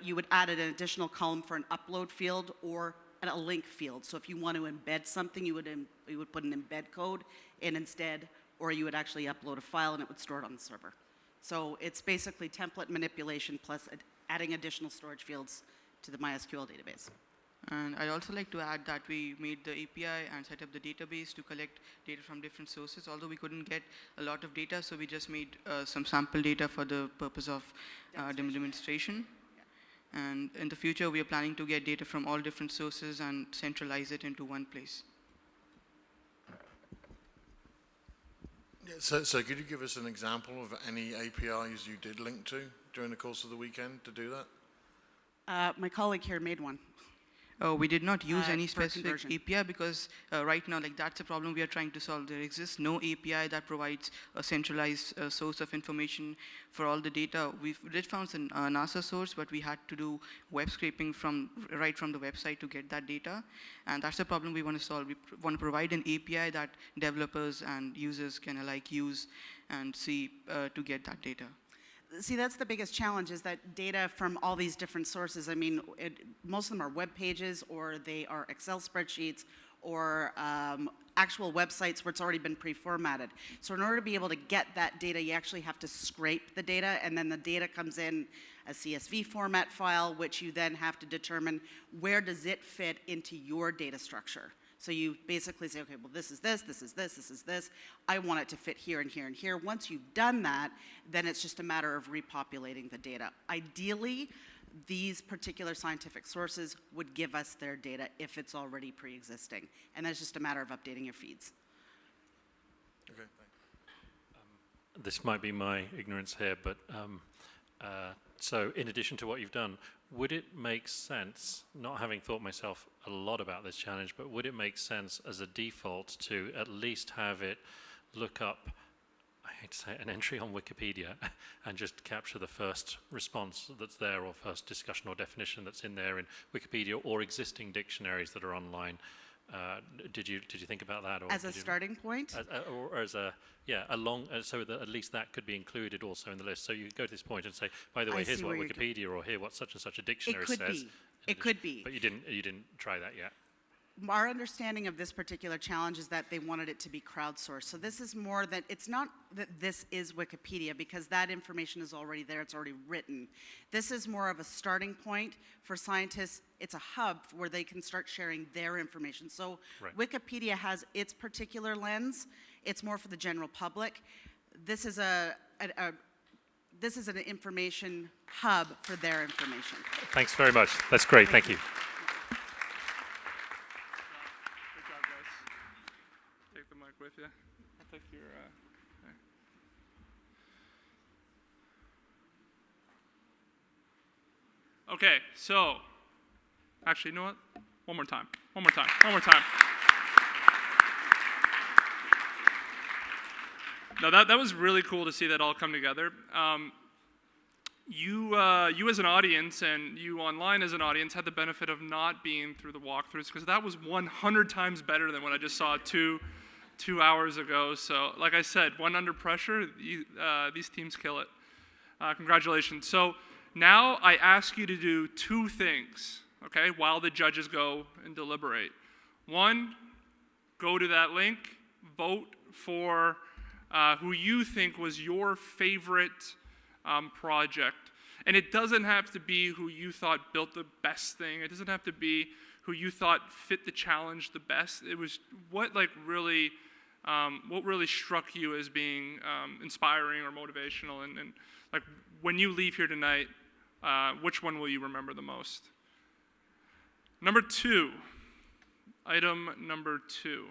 you would add an additional column for an upload field or a link field. So if you want to embed something, you would put an embed code in instead, or you would actually upload a file and it would store it on the server. So it's basically template manipulation plus adding additional storage fields to the MySQL database. And I'd also like to add that we made the API and set up the database to collect data from different sources, although we couldn't get a lot of data, so we just made some sample data for the purpose of demonstration. Yeah. And in the future, we are planning to get data from all different sources and centralize it into one place. So could you give us an example of any APIs you did link to during the course of the weekend to do that? My colleague here made one. We did not use any specific conversion. API because right now, that's a problem we are trying to solve. There exists no API that provides a centralized source of information for all the data. We did found a NASA source, but we had to do web scraping right from the website to get that data. And that's the problem we want to solve. We want to provide an API that developers and users can use and see to get that data. See, that's the biggest challenge, is that data from all these different sources. I mean, most of them are web pages, or they are Excel spreadsheets, or actual websites where it's already been pre-formatted. So in order to be able to get that data, you actually have to scrape the data, and then the data comes in a CSV format file, which you then have to determine where does it fit into your data structure. So you basically say, okay, well, this is this, this is this, this is this. I want it to fit here and here and here. Once you've done that, then it's just a matter of repopulating the data. Ideally, these particular scientific sources would give us their data if it's already pre-existing. And that's just a matter of updating your feeds. Okay, thanks. This might be my ignorance here, but so in addition to what you've done, would it make sense, not having thought myself a lot about this challenge, but would it make sense as a default to at least have it look up, I hate to say it, an entry on Wikipedia and just capture the first response that's there, or first discussion or definition that's in there in Wikipedia or existing dictionaries that are online? Did you think about that? Or as a starting point? Or as a, so that at least that could be included also in the list. So you go to this point and say, by the way, here's what Wikipedia, or here what such and such a dictionary says. It could be. But you didn't try that yet. Our understanding of this particular challenge is that they wanted it to be crowdsourced. So this is more that, it's not that this is Wikipedia, because that information is already there, it's already written. This is more of a starting point for scientists. It's a hub where they can start sharing their information. So right. Wikipedia has its particular lens. It's more for the general public. This is this is an information hub for their information. Thanks very much. That's great. Thank you. With you. I'll take your. There. Okay, so actually, you know what? One more time. No, that was really cool to see that all come together. You as an audience, and you online as an audience, had the benefit of not being through the walkthroughs, because that was 100 times better than what I just saw two 2 hours ago. So like I said, when under pressure, these teams kill it. Congratulations. So now I ask you to do two things, okay, while the judges go and deliberate. One, go to that link, vote for who you think was your favorite project. And it doesn't have to be who you thought built the best thing. It doesn't have to be who you thought fit the challenge the best. It was what really struck you as being inspiring or motivational. And like when you leave here tonight, which one will you remember the most? Number two, item number 2.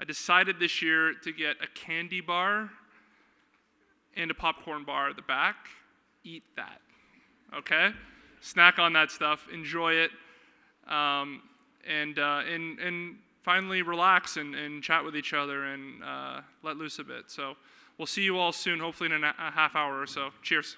I decided this year to get a candy bar and a popcorn bar at the back. Eat that, okay? Snack on that stuff, enjoy it, and finally relax and chat with each other and let loose a bit. So we'll see you all soon, hopefully in a half hour or so. Cheers.